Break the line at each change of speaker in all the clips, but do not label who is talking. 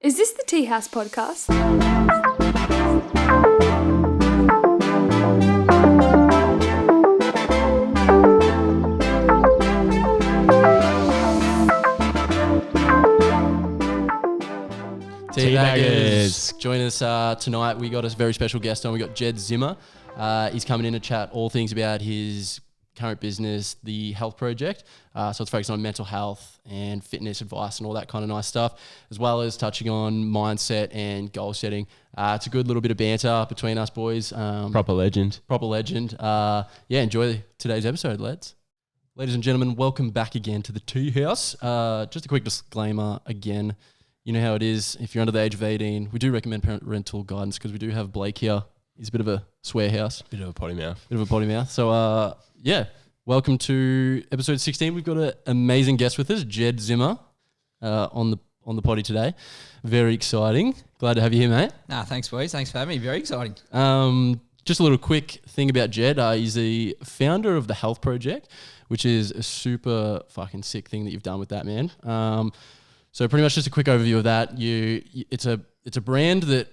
Is this the Teahouse podcast?
Teabaggers, join us tonight. We got a very special guest on. We got Jed Zimmer. He's coming in to chat all things about his current business, the Health Project. So it's focused on mental health and fitness advice and all that kind of nice stuff, as well as touching on mindset and goal setting. It's a good little bit of banter between us boys.
Proper legend.
Yeah, enjoy today's episode, lads. Ladies and gentlemen, welcome back again to the Teahouse. Just a quick disclaimer again. You know how it is. If you're under the age of 18, we do recommend parental guidance because we do have Blake here. He's a bit of a swear house.
Bit of a potty mouth.
So, welcome to episode 16. We've got an amazing guest with us, Jed Zimmer, on the potty today. Very exciting. Glad to have you here, mate.
Thanks, boys. Thanks for having me. Very exciting.
Just a little quick thing about Jed. He's the founder of the Health Project, which is a super fucking sick thing that you've done with that, man. So pretty much just a quick overview of that. It's a brand that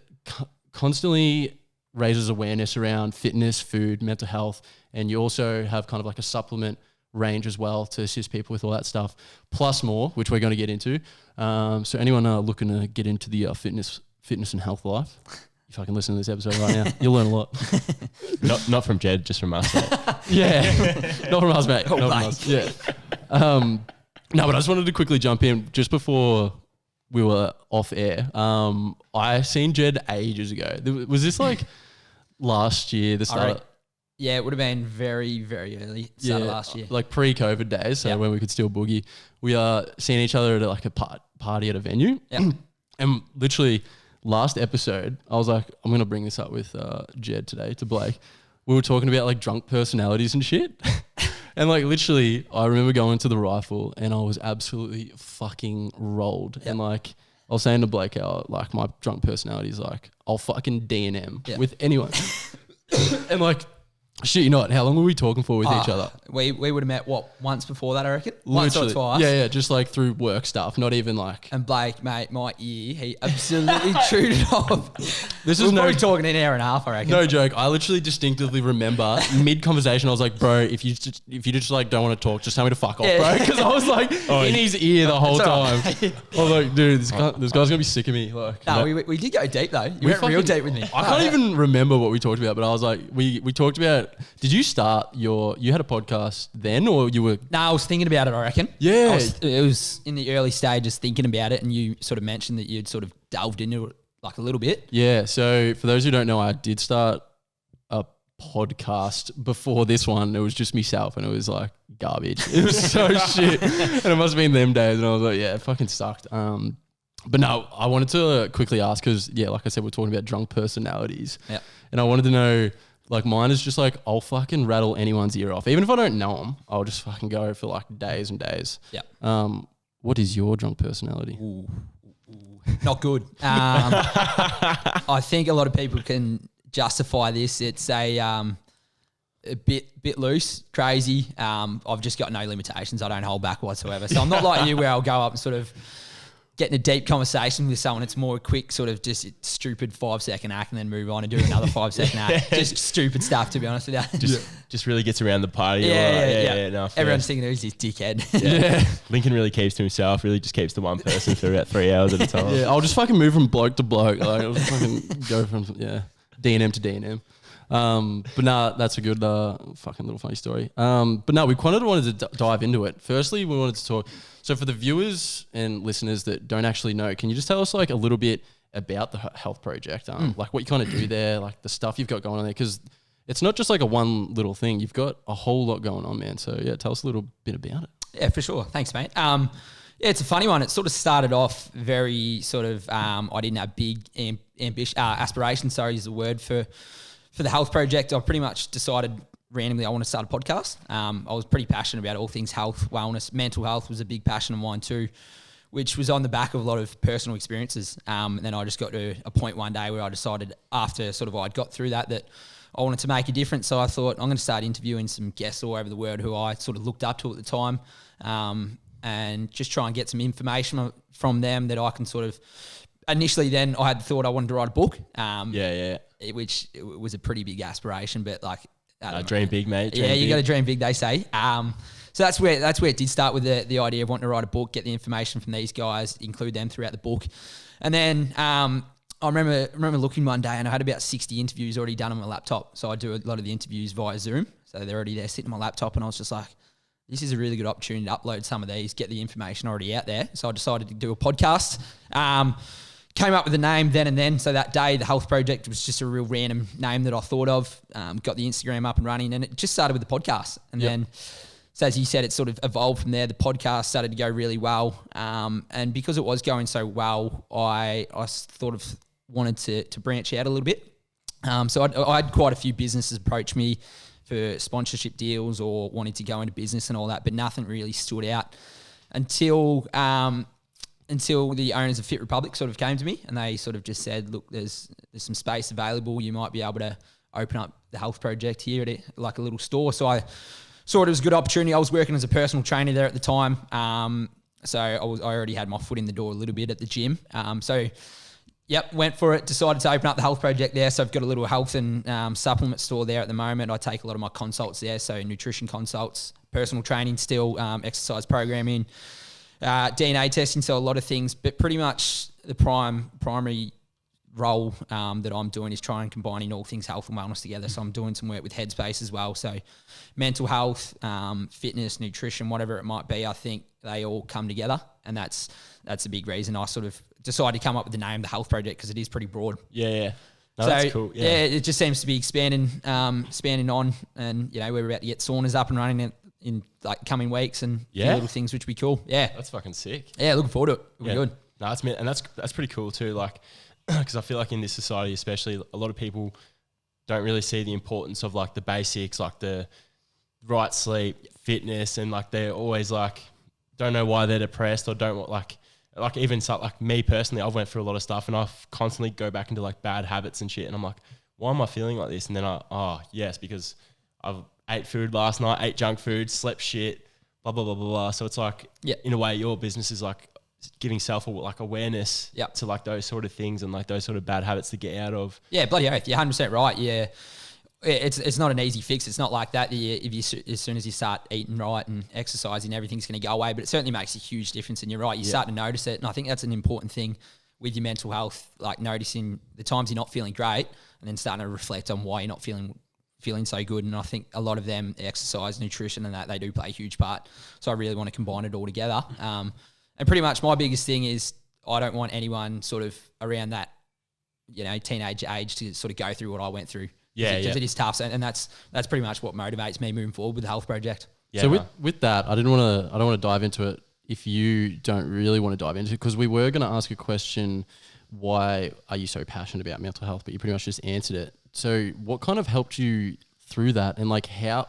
constantly raises awareness around fitness, food, mental health, and you also have kind of like a supplement range as well to assist people with all that stuff, plus more, which we're going to get into. So anyone looking to get into the fitness and health life, if I can listen to this episode right now, you'll learn a lot.
Not from Jed, just from us.
Yeah, not from us, mate. Not from us. Yeah. No, but I just wanted to quickly jump in just before we were off air. I seen Jed ages ago. Was this like last year, the start?
Yeah, it would have been very, very early start of last year.
Like pre-COVID days, so when we could still boogie. We are seeing each other at like a party at a venue.
Yeah.
And literally last episode, I was like, I'm going to bring this up with Jed today to Blake. We were talking about like drunk personalities and shit. And like literally, I remember going to the Rifle and I was absolutely fucking rolled. Yep. And like I was saying to Blake, like my drunk personality is like, I'll fucking D&M with anyone. And like, shit, you know what? How long were we talking for with each other?
We would have met, once before that, I reckon?
Literally.
Once or twice.
Yeah, just like through work stuff, not even like...
And Blake, mate, my ear, he absolutely chewed it off.
This is
probably talking an hour and a half, I reckon.
No joke. I literally distinctively remember mid-conversation, I was like, bro, if you just like don't want to talk, just tell me to fuck off, bro. Because I was like in his ear the whole time. I was like, dude, this guy's going to be sick of me. Like,
no, we did go deep though. You went real deep with me.
I can't even remember what we talked about, but I was like, we talked about... Did you start you had a podcast then or you were...
No, I was thinking about it, I reckon.
Yeah.
It was in the early stages thinking about it and you sort of mentioned that you'd sort of delved into it like a little bit.
Yeah. So for those who don't know, I did start a podcast before this one. It was just myself and it was like garbage. It was so shit. And it must have been them days. And I was like, yeah, it fucking sucked. But no, I wanted to quickly ask because, like I said, we're talking about drunk personalities.
Yeah.
And I wanted to know... Like mine is just like, I'll fucking rattle anyone's ear off. Even if I don't know them, I'll just fucking go for like days and days.
Yeah.
What is your drunk personality?
Ooh. Not good. I think a lot of people can justify this. It's a bit loose, crazy. I've just got no limitations. I don't hold back whatsoever. So I'm not like you where I'll go up and sort of get in a deep conversation with someone. It's more a quick sort of just stupid 5-second act and then move on and do another 5-second act. Just stupid stuff, to be honest with you.
Just really gets around the party.
Yeah.
No,
everyone's thinking who's this dickhead.
Yeah.
Lincoln really keeps to himself, really just keeps to one person for about 3 hours at a time.
Yeah, I'll just fucking move from bloke to bloke. Like I'll just fucking go from, D&M to D&M. But nah, that's a good fucking little funny story. But no, we wanted to dive into it. Firstly, we wanted to talk. So for the viewers and listeners that don't actually know, can you just tell us like a little bit about the Health Project? Like what you kind of do there, like the stuff you've got going on there, because it's not just like a one little thing. You've got a whole lot going on, man. So yeah, tell us a little bit about it.
Yeah, for sure. Thanks, mate. Yeah, it's a funny one. It sort of started off very sort of, I didn't have big aspirations, sorry is the word for the Health Project. I pretty much decided randomly I want to start a podcast. I was pretty passionate about all things health, wellness. Mental health was a big passion of mine too, which was on the back of a lot of personal experiences. And then I just got to a point one day where I decided after sort of I'd got through that I wanted to make a difference. So I thought I'm going to start interviewing some guests all over the world who I sort of looked up to at the time. And just try and get some information from them that I can sort of initially then I had thought I wanted to write a book. Which it was a pretty big aspiration, but like
dream big, mate.
You got to dream big, they say. So that's where it did start with the idea of wanting to write a book, get the information from these guys, include them throughout the book, and then I remember looking one day and I had about 60 interviews already done on my laptop. So I do a lot of the interviews via Zoom, so they're already there sitting on my laptop, and I was just like, this is a really good opportunity to upload some of these, get the information already out there. So I decided to do a podcast. Came up with a name then and then. So that day, the Health Project was just a real random name that I thought of. Got the Instagram up and running, and it just started with the podcast. And then, so as you said, it sort of evolved from there. The podcast started to go really well. And because it was going so well, I sort of wanted to branch out a little bit. So I had quite a few businesses approach me for sponsorship deals or wanting to go into business and all that, but nothing really stood out until the owners of Fit Republic sort of came to me, and they sort of just said, look, there's some space available. You might be able to open up the Health Project here at like a little store. So I saw it as a good opportunity. I was working as a personal trainer there at the time. So I already had my foot in the door a little bit at the gym. Went for it, decided to open up the Health Project there. So I've got a little health and supplement store there at the moment. I take a lot of my consults there. So nutrition consults, personal training still, exercise programming, DNA testing, so a lot of things, but pretty much the primary role that I'm doing is trying combining all things health and wellness together. So I'm doing some work with Headspace as well. So mental health, fitness, nutrition, whatever it might be, I think they all come together, and that's a big reason I sort of decided to come up with the name, the Health Project, because it is pretty broad.
Yeah. No, so, that's cool. Yeah,
it just seems to be expanding on, and we're about to get saunas up and running in like coming weeks and little things which would be cool. Yeah.
That's fucking sick.
Yeah, looking forward to it. It'll be good.
No, that's pretty cool too. Like, because I feel like in this society, especially, a lot of people don't really see the importance of like the basics, like the right sleep, fitness, and like they're always like, don't know why they're depressed or don't want like even so, like me personally, I've went through a lot of stuff and I constantly go back into like bad habits and shit. And I'm like, why am I feeling like this? And then because I've ate food last night, ate junk food, slept shit, blah, blah, blah, blah, blah. So it's like, in a way, your business is like giving self like awareness to like those sort of things and like those sort of bad habits to get out of.
Yeah, bloody oath. You're 100% right. Yeah. It's not an easy fix. It's not like that. As soon as you start eating right and exercising, everything's going to go away, but it certainly makes a huge difference. And you're right. You start to notice it. And I think that's an important thing with your mental health, like noticing the times you're not feeling great and then starting to reflect on why you're not feeling so good. And I think a lot of them, exercise, nutrition and that, they do play a huge part. So I really want to combine it all together. And pretty much my biggest thing is I don't want anyone sort of around that, teenage age to sort of go through what I went through. Because it is tough. And that's pretty much what motivates me moving forward with the Health Project.
Yeah, so with that, I don't want to dive into it if you don't really want to dive into it, because we were going to ask a question, why are you so passionate about mental health? But you pretty much just answered it. So what kind of helped you through that, and like how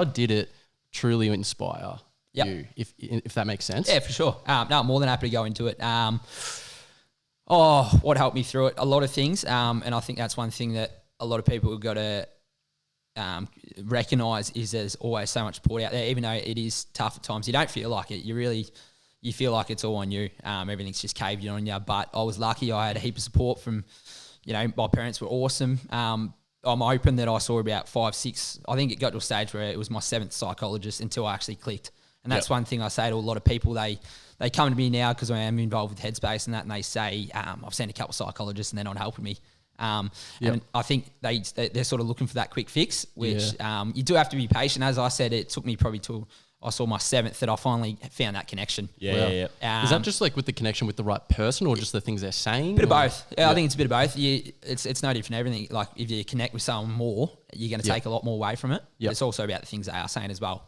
did it truly inspire you, if that makes sense?
Yeah, for sure. No, I'm more than happy to go into it. What helped me through it? A lot of things. And I think that's one thing that a lot of people have got to recognise is there's always so much support out there, even though it is tough at times. You don't feel like it. You feel like it's all on you. Everything's just caved in on you. But I was lucky. I had a heap of support from, my parents were awesome. I'm open that I saw about 5, 6. I think it got to a stage where it was my 7th psychologist until I actually clicked. And that's one thing I say to a lot of people. They come to me now because I am involved with Headspace and that, and they say, I've seen a couple of psychologists and they're not helping me. And I think they're sort of looking for that quick fix, which you do have to be patient. As I said, it took me probably till I saw my 7th that I finally found that connection.
Is that just like with the connection with the right person, or just the things they're saying?
Bit of both. I think it's a bit of both. It's no different. Everything, like if you connect with someone more, you're going to take a lot more away from it. It's also about the things they are saying as well.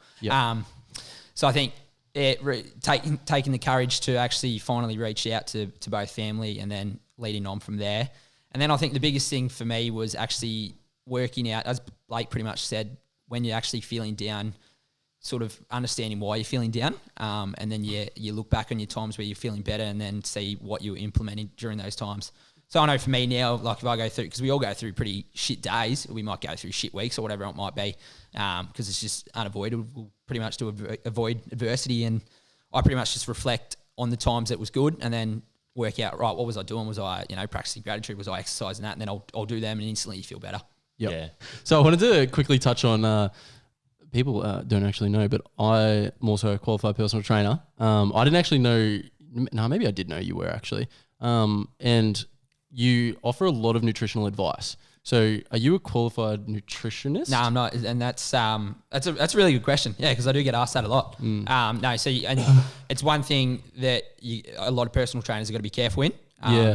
So I think taking the courage to actually finally reach out to both family and then leading on from there. And then I think the biggest thing for me was actually working out, as Blake pretty much said, when you're actually feeling down, sort of understanding why you're feeling down. And then you look back on your times where you're feeling better and then see what you were implementing during those times. So I know for me now, like if I go through, because we all go through pretty shit days, we might go through shit weeks or whatever it might be, because it's just unavoidable pretty much to avoid adversity. And I pretty much just reflect on the times that was good and then work out, right, what was I doing? Was I, practicing gratitude? Was I exercising that? And then I'll do them and instantly you feel better.
Yep.
Yeah.
So I wanted to quickly touch on people don't actually know, but I'm also a qualified personal trainer. I didn't actually know. No, maybe I did know you were actually. And you offer a lot of nutritional advice. So are you a qualified nutritionist?
No, I'm not, and that's a really good question. Yeah, because I do get asked that a lot. No, so and it's one thing that a lot of personal trainers are got to be careful in.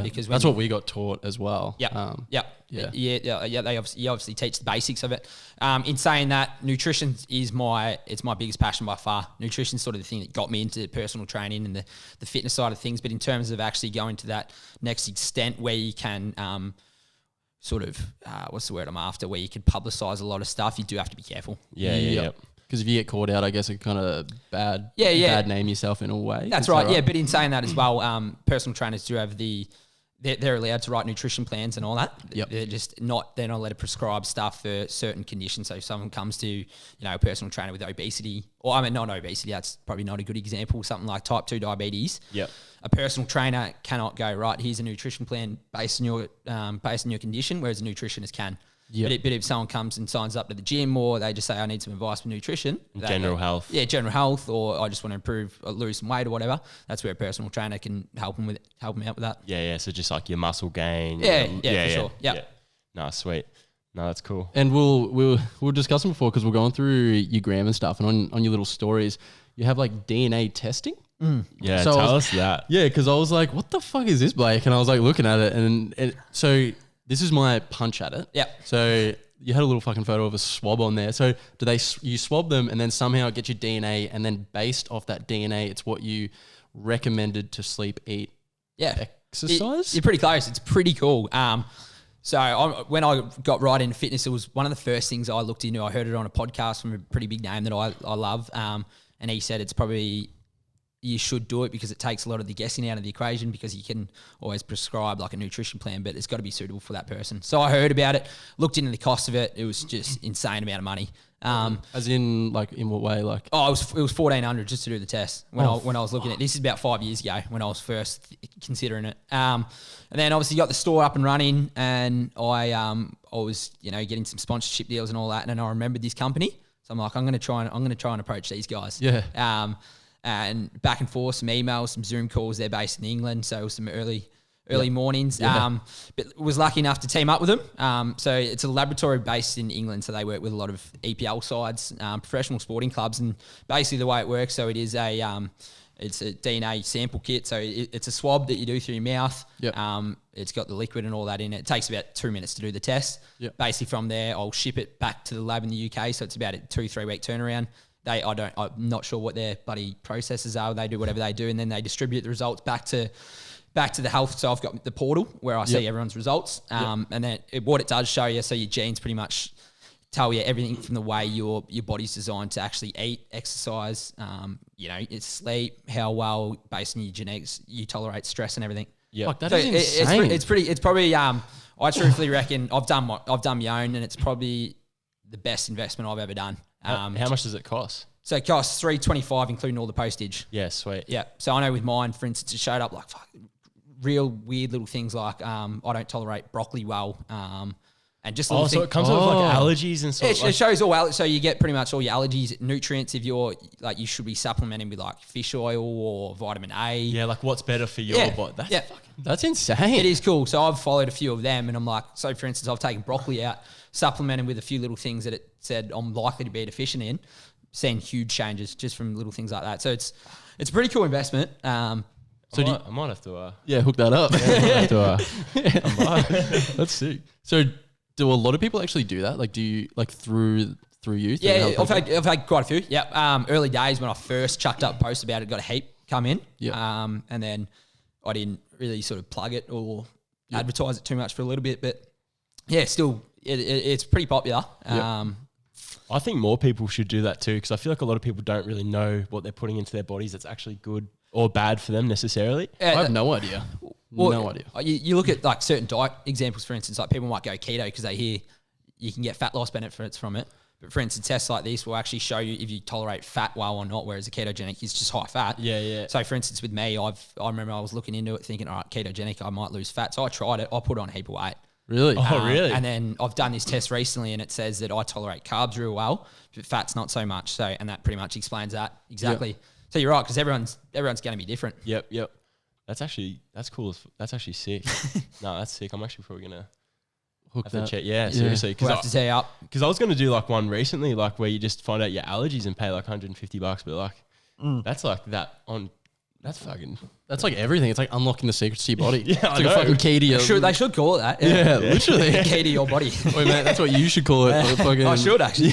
Because
that's what we got taught as well.
Yeah. They obviously teach the basics of it. In saying that, nutrition is my biggest passion by far. Nutrition is sort of the thing that got me into personal training and the fitness side of things. But in terms of actually going to that next extent where you can what's the word I'm after? Where you can publicize a lot of stuff, you do have to be careful.
Yeah.
Because if you get caught out, I guess it kind of bad name yourself in a way.
That's right. Yeah, but in saying that as well, personal trainers do have they're allowed to write nutrition plans and all that.
Yep.
They're not allowed to prescribe stuff for certain conditions. So if someone comes to, a personal trainer with obesity, or not obesity, that's probably not a good example, something like type 2 diabetes.
Yep.
A personal trainer cannot go, right, here's a nutrition plan based on your condition, whereas a nutritionist can.
Yep.
But if someone comes and signs up to the gym, or they just say, I need some advice for nutrition.
General health.
Yeah, general health, or I just want to improve or lose some weight or whatever. That's where a personal trainer can help them out with that.
Yeah. So just like your muscle gain.
Yeah, for sure. Yeah.
No, sweet. No, that's cool.
And we'll discuss them before because we're going through your gram and stuff, and on your little stories, you have like DNA testing.
Yeah,
so
tell us that.
Yeah, because I was like, what the fuck is this, Blake? And I was like looking at it, and so this is my punch at it.
Yeah.
So you had a little fucking photo of a swab on there. So you swab them and then somehow get your DNA, and then based off that DNA, it's what you recommended to sleep, eat, exercise?
You're pretty close. It's pretty cool. When I got right into fitness, it was one of the first things I looked into. I heard it on a podcast from a pretty big name that I love. And he said it's probably you should do it because it takes a lot of the guessing out of the equation, because you can always prescribe like a nutrition plan, but it's got to be suitable for that person. So I heard about it, looked into the cost of it. It was just insane amount of money.
As in, like, in what way? Like,
it was $1,400 just to do the test when I was looking at it. This is about 5 years ago when I was first considering it. And then obviously got the store up and running, and I was getting some sponsorship deals and all that. And then I remembered this company, so I'm like, I'm going to try and approach these guys.
Yeah.
And back and forth, some emails, some Zoom calls. They're based in England, so it was some early mornings.
Yeah.
But was lucky enough to team up with them. So it's a laboratory based in England, so they work with a lot of EPL sides, professional sporting clubs, and basically the way it works. So it is it's a DNA sample kit. So it's a swab that you do through your mouth.
Yep.
It's got the liquid and all that in it. It takes about 2 minutes to do the test.
Yep.
Basically from there, I'll ship it back to the lab in the UK. So it's about a 2-3 week turnaround. I'm not sure what their bloody processes are. They do whatever they do, and then they distribute the results back to the health. So I've got the portal where I see everyone's results. And then what it does show you, so your genes pretty much tell you everything from the way your body's designed to actually eat, exercise, it's sleep, how well based on your genetics you tolerate stress and everything.
Yeah, like, that is insane.
It's probably I truthfully reckon I've done my own, and it's probably the best investment I've ever done.
How much does it cost?
So it costs $325, including all the postage.
Yeah, sweet.
Yeah. So I know with mine, for instance, it showed up like real weird little things like I don't tolerate broccoli well. And just little
so
things.
it comes with like allergies and stuff.
It shows all so you get pretty much all your allergies, nutrients. If you're like, you should be supplementing with like fish oil or vitamin A.
Yeah, like what's better for your body.
That's insane.
It is cool. So I've followed a few of them, and I'm like, so for instance, I've taken broccoli out, supplemented with a few little things that it said I'm likely to be deficient in, seen huge changes just from little things like that. So it's a pretty cool investment.
I might have to
hook that up.
I might have to
That's sick. So do a lot of people actually do that? Like, do you like through you?
Yeah, I've had quite a few. Yeah. Early days when I first chucked up posts about it, got a heap come in.
Yeah.
And then I didn't really sort of plug it or advertise it too much for a little bit, but yeah, still it's pretty popular.
I think more people should do that too, because I feel like a lot of people don't really know what they're putting into their bodies that's actually good or bad for them necessarily.
I have no idea. No idea.
You look at like certain diet examples, for instance, like people might go keto because they hear you can get fat loss benefits from it. But for instance, tests like this will actually show you if you tolerate fat well or not, whereas a ketogenic is just high fat.
Yeah.
So for instance, with me, I remember I was looking into it thinking, all right, ketogenic, I might lose fat. So I tried it. I put on a heap of weight.
Really?
Oh, really?
And then I've done this test recently and it says that I tolerate carbs real well, but fat's not so much. So, and that pretty much explains that exactly.
Yep.
So you're right, because everyone's going to be different.
Yep. That's cool. That's actually sick. No, that's sick. I'm actually probably gonna
Hook
have to
that.
check. Yeah, seriously.
We'll have to tee up.
Because I was gonna do like one recently, like where you just find out your allergies and pay like $150, but like that's like that on. That's fucking.
That's like everything. It's like unlocking the secrets to your body.
Yeah,
it's
I
like
know.
a fucking key to your.
They should call it that.
Yeah, literally.
Key to your body.
Wait, man, that's what you should call it. Fucking,
I should actually.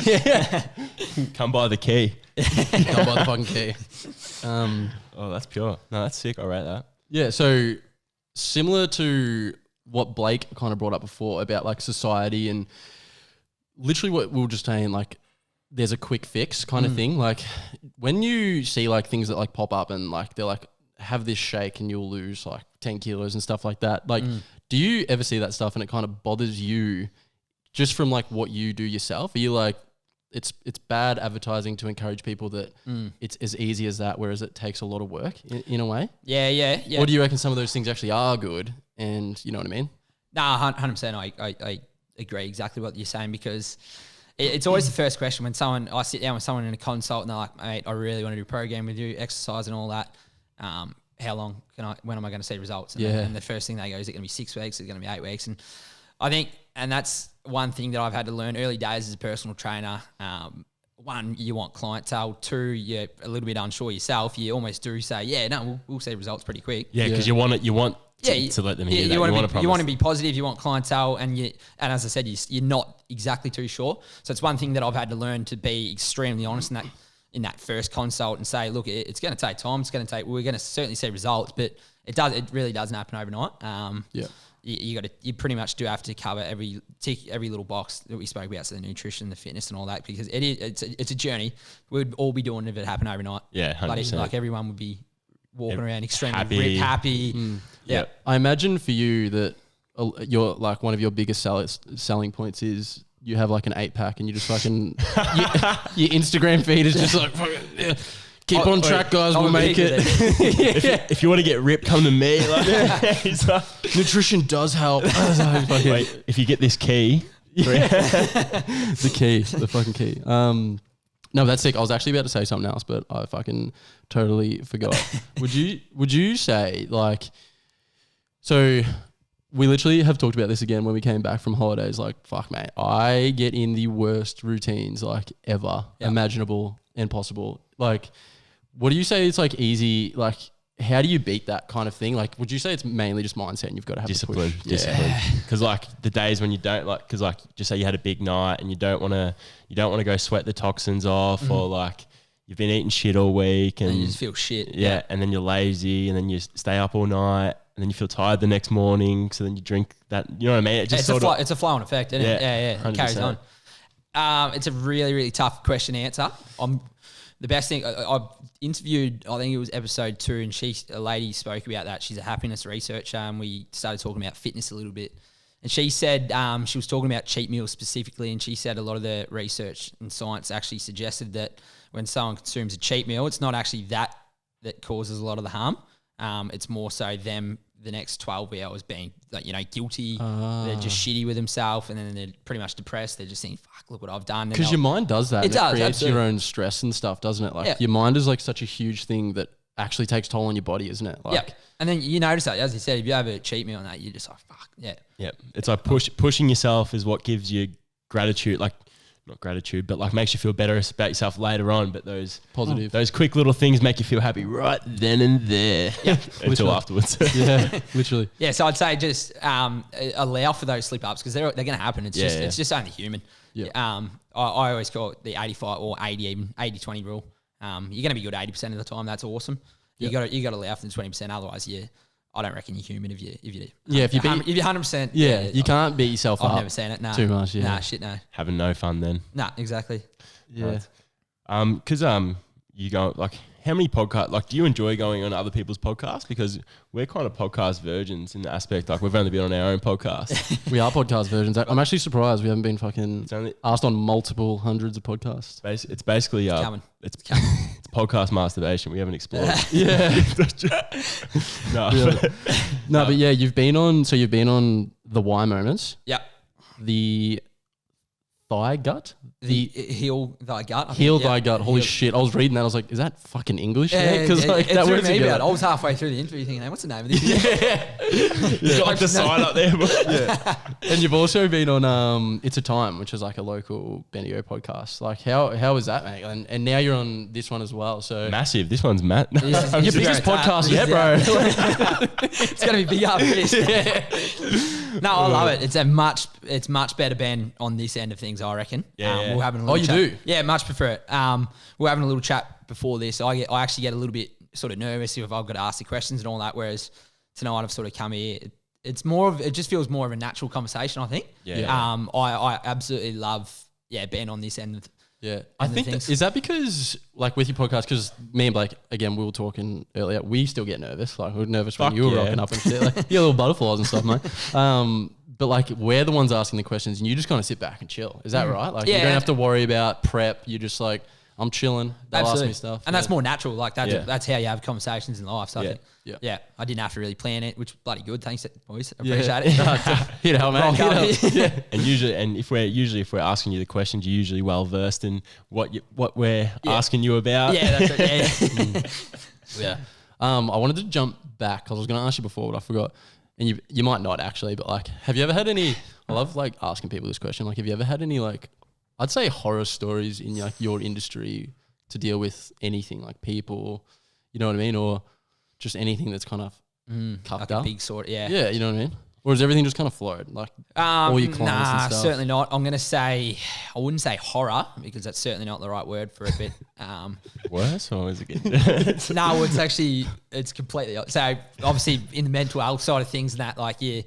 Come by the key.
Come by the fucking key.
Oh, that's pure. No, that's sick. I rate that.
Yeah, so similar to what Blake kind of brought up before about like society and literally what we were just saying, like there's a quick fix kind of thing. Like when you see like things that like pop up and like they're like have this shake and you'll lose like 10 kilos and stuff like that. Like, do you ever see that stuff and it kind of bothers you just from like what you do yourself? Are you like, it's bad advertising to encourage people that it's as easy as that, whereas it takes a lot of work in a way?
Yeah.
Or do you reckon some of those things actually are good and you know what I mean?
Nah, 100%. I agree exactly what you're saying, because it's always the first question when I sit down with someone in a consult and they're like, mate, I really want to do a program with you, exercise and all that. How long when am I going to see results? And the first thing they go, is it going to be 6 weeks? Is it going to be 8 weeks? And I think, and that's one thing that I've had to learn early days as a personal trainer. One, you want clientele. Two, you're a little bit unsure yourself. You almost do say, yeah, no, we'll see results pretty quick.
Yeah, because you want to let them hear that.
You want to be positive. You want clientele, and as I said, you're not exactly too sure. So it's one thing that I've had to learn, to be extremely honest in that first consult and say, look, it's going to take time. We're going to certainly see results, but it really doesn't happen overnight. You pretty much do have to cover tick every little box that we spoke about, so the nutrition, the fitness, and all that, because it's a journey. We'd all be doing it if it happened overnight.
Yeah, 100%.
Like everyone would be walking around extremely
happy.
happy. Yeah.
I imagine for you that you're like one of your biggest selling points is you have like an 8-pack and you just fucking your Instagram feed is just like keep on track, guys. We'll make it.
If you want to get ripped, come to me.
Nutrition does help.
Wait, if you get this key,
the fucking key. No, that's sick. I was actually about to say something else, but I fucking totally forgot. Would you say like, so we literally have talked about this again when we came back from holidays. Like, fuck, mate, I get in the worst routines like ever imaginable and possible. Like, what do you say? It's like easy. Like, how do you beat that kind of thing? Like, would you say it's mainly just mindset and you've got to have
discipline?
the push?
Discipline. Because like the days when you don't because like just say you had a big night and you don't want to go sweat the toxins off, or like you've been eating shit all week and
you just feel shit.
Yeah, and then you're lazy and then you stay up all night and then you feel tired the next morning. So then you drink that. You know what I mean? It's
a flow-on effect, isn't it? Yeah. It carries on. It's a really, really tough question to answer. The best thing, I've interviewed, I think it was episode 2, and a lady spoke about that. She's a happiness researcher, and we started talking about fitness a little bit. And she said, she was talking about cheat meals specifically, and she said a lot of the research and science actually suggested that when someone consumes a cheat meal, it's not actually that causes a lot of the harm. It's more so them the next 12 hours being like, guilty. They're just shitty with themselves, and then they're pretty much depressed. They're just saying, fuck, look what I've done.
Because your mind does that.
It does,
creates
absolutely.
your own stress and stuff, doesn't it? Like your mind is like such a huge thing that actually takes toll on your body, isn't it? Like,
and then you notice that, as you said, if you have a cheat meal on that, you're just like, fuck,
Yeah, it's like pushing yourself is what gives you gratitude, like not gratitude, but like makes you feel better about yourself later on. But those
positive,
those quick little things make you feel happy right then and there.
Yeah,
until afterwards.
Yeah, literally.
Yeah, so I'd say just allow for those slip ups, because they're going to happen. It's just only human.
Yeah.
I always call it the 85 or 80 even 80-20 rule. You're going to be good 80% of the time. That's awesome. You got to allow for the 20%. Otherwise, I don't reckon you're human if you
if you're
100%.
You can't beat yourself up.
I've never seen it. Nah,
too much. Yeah.
Nah, shit, no.
Having no fun then.
Nah, exactly.
Yeah.
Because you go like, how many podcast, like, do you enjoy going on other people's podcasts? Because we're kind of podcast virgins in the aspect, like, we've only been on our own podcast.
We are podcast versions. I'm actually surprised we haven't been fucking
It's only,
asked on multiple hundreds of podcasts.
it's basically,
coming.
it's podcast masturbation. We haven't explored.
Yeah.
No.
Yeah. No, but yeah, you've been on the Why Moments,
Yep.
the Thigh Gut,
The heel thy gut. I think.
Heel
Yeah.
Thy Gut. Holy
Heel-
shit. I was reading that. I was like, is that fucking English?
Yeah,
Because like
it
that
threw
word's
me
together.
out. I was halfway through the interview thinking, hey, what's the name of this?
You got like the sign up there.
And you've also been on It's a Time, which is like a local Benio podcast. Like how was that, mate? And now you're on this one as well. So
Massive. This one's Matt.
This is-
your
this is
biggest
where it's at.
podcast yet, bro.
It's gonna be big after this. No, I love it. It's much better Ben on this end of things, I reckon.
Yeah.
We're having a
Oh,
little
you
chat.
do?
Yeah, much prefer it. We're having a little chat before this. I actually get a little bit sort of nervous if I've got to ask the questions and all that. Whereas tonight I've sort of come here. It just feels more of a natural conversation, I think.
Yeah.
I absolutely love Ben on this end.
Yeah, I
And the
think
things.
is that because like with your podcast, because me and Blake again we were talking earlier, we still get nervous. Like we were nervous when
Fuck
you were
yeah.
rocking up and shit. Like you get little butterflies and stuff, mate. But like we're the ones asking the questions, and you just kind of sit back and chill. Is that right? Like you
Yeah.
don't have to worry about prep. You're just like I'm chilling. They'll ask me stuff,
and that's more natural. Like that,
Yeah.
that's how you have conversations in life. So I
Yeah.
think,
Yeah.
yeah, I didn't have to really plan it, which bloody good. Thanks, boys. I
Yeah.
appreciate it.
Hit it, man.
Rock
Hit
up.
it. Yeah.
And if we're asking you the questions, you're usually well versed in what we're asking you about.
Yeah, that's it. Yeah.
Yeah. I wanted to jump back 'cause I was going to ask you before, but I forgot. And you might not actually, but like, have you ever had any? I love like asking people this question. Like, have you ever had any like, I'd say horror stories in like your industry to deal with anything like people, you know what I mean, or just anything that's kind of cuffed
Like
up?
a big sort. Yeah.
Yeah, you know what I mean. Or is everything just kind of flowed? Like all your clients and stuff.
Certainly not. I'm gonna say I wouldn't say horror because that's certainly not the right word for it. But
Worse or is it good?
no, it's completely so. Obviously, in the mental health side of things, and that like you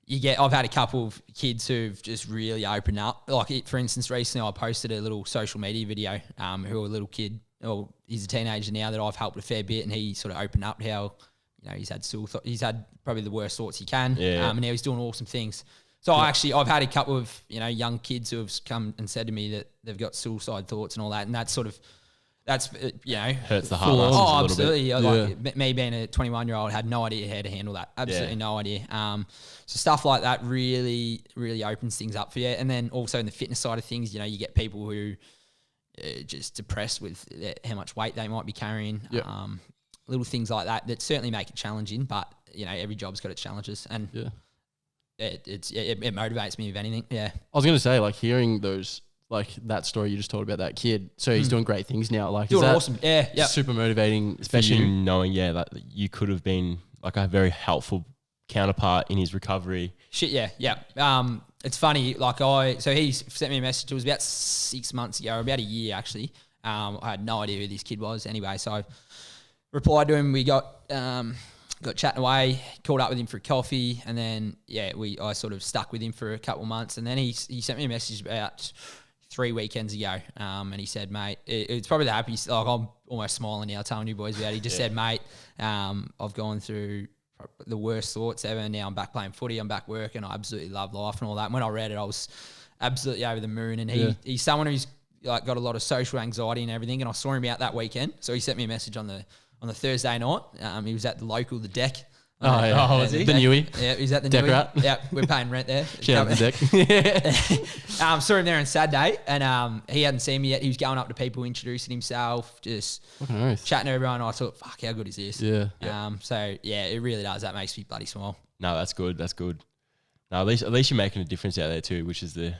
get. I've had a couple of kids who've just really opened up. Like for instance, recently I posted a little social media video. Who a little kid, or he's a teenager now that I've helped a fair bit, and he sort of opened up how. You know, he's had probably the worst thoughts he can.
Yeah.
And now he's doing awesome things. So I've had a couple of, young kids who have come and said to me that they've got suicide thoughts and all that. And that's hurts
the heart.
Full on.
a little
absolutely.
bit.
Like me being a 21-year-old had no idea how to handle that. Absolutely no idea. So stuff like that really, really opens things up for you. And then also in the fitness side of things, you get people who are just depressed with how much weight they might be carrying.
Yep.
Little things like that certainly make it challenging, but every job's got its challenges, and
Yeah.
it motivates me if anything. Yeah,
I was going to say like hearing those, like that story you just told about that kid. So he's doing great things now. Like,
doing
is that
awesome. Yeah.
super motivating,
Especially
for you?
knowing, that you could have been like a very helpful counterpart in his recovery.
Shit. Yeah. It's funny. So he sent me a message. It was about 6 months ago, or about a year actually. I had no idea who this kid was. Anyway, so I replied to him. We got chatting away, called up with him for a coffee, and then I sort of stuck with him for a couple of months, and then he sent me a message about 3 weekends ago, and he said, mate, it's probably the happiest. Like I'm almost smiling now telling you boys about it. He just said, mate, I've gone through the worst thoughts ever. Now I'm back playing footy, I'm back working. I absolutely love life and all that. And when I read it, I was absolutely over the moon. And he's someone who's like got a lot of social anxiety and everything. And I saw him out that weekend, so he sent me a message on the Thursday night. He was at the local, the Deck.
Oh, yeah.
Oh,
was he? The Newie?
Yeah, he's at the
Deck
Newie.
rat?
Yeah, we're paying rent there.
Shout out to Deck.
Saw him there on Saturday, and he hadn't seen me yet. He was going up to people, introducing himself, just
Fucking oath.
chatting to everyone. I thought, fuck, how good is this?
Yeah.
So yeah, it really does. That makes me bloody smile.
No, that's good. That's good. No, at least you're making a difference out there too, which is the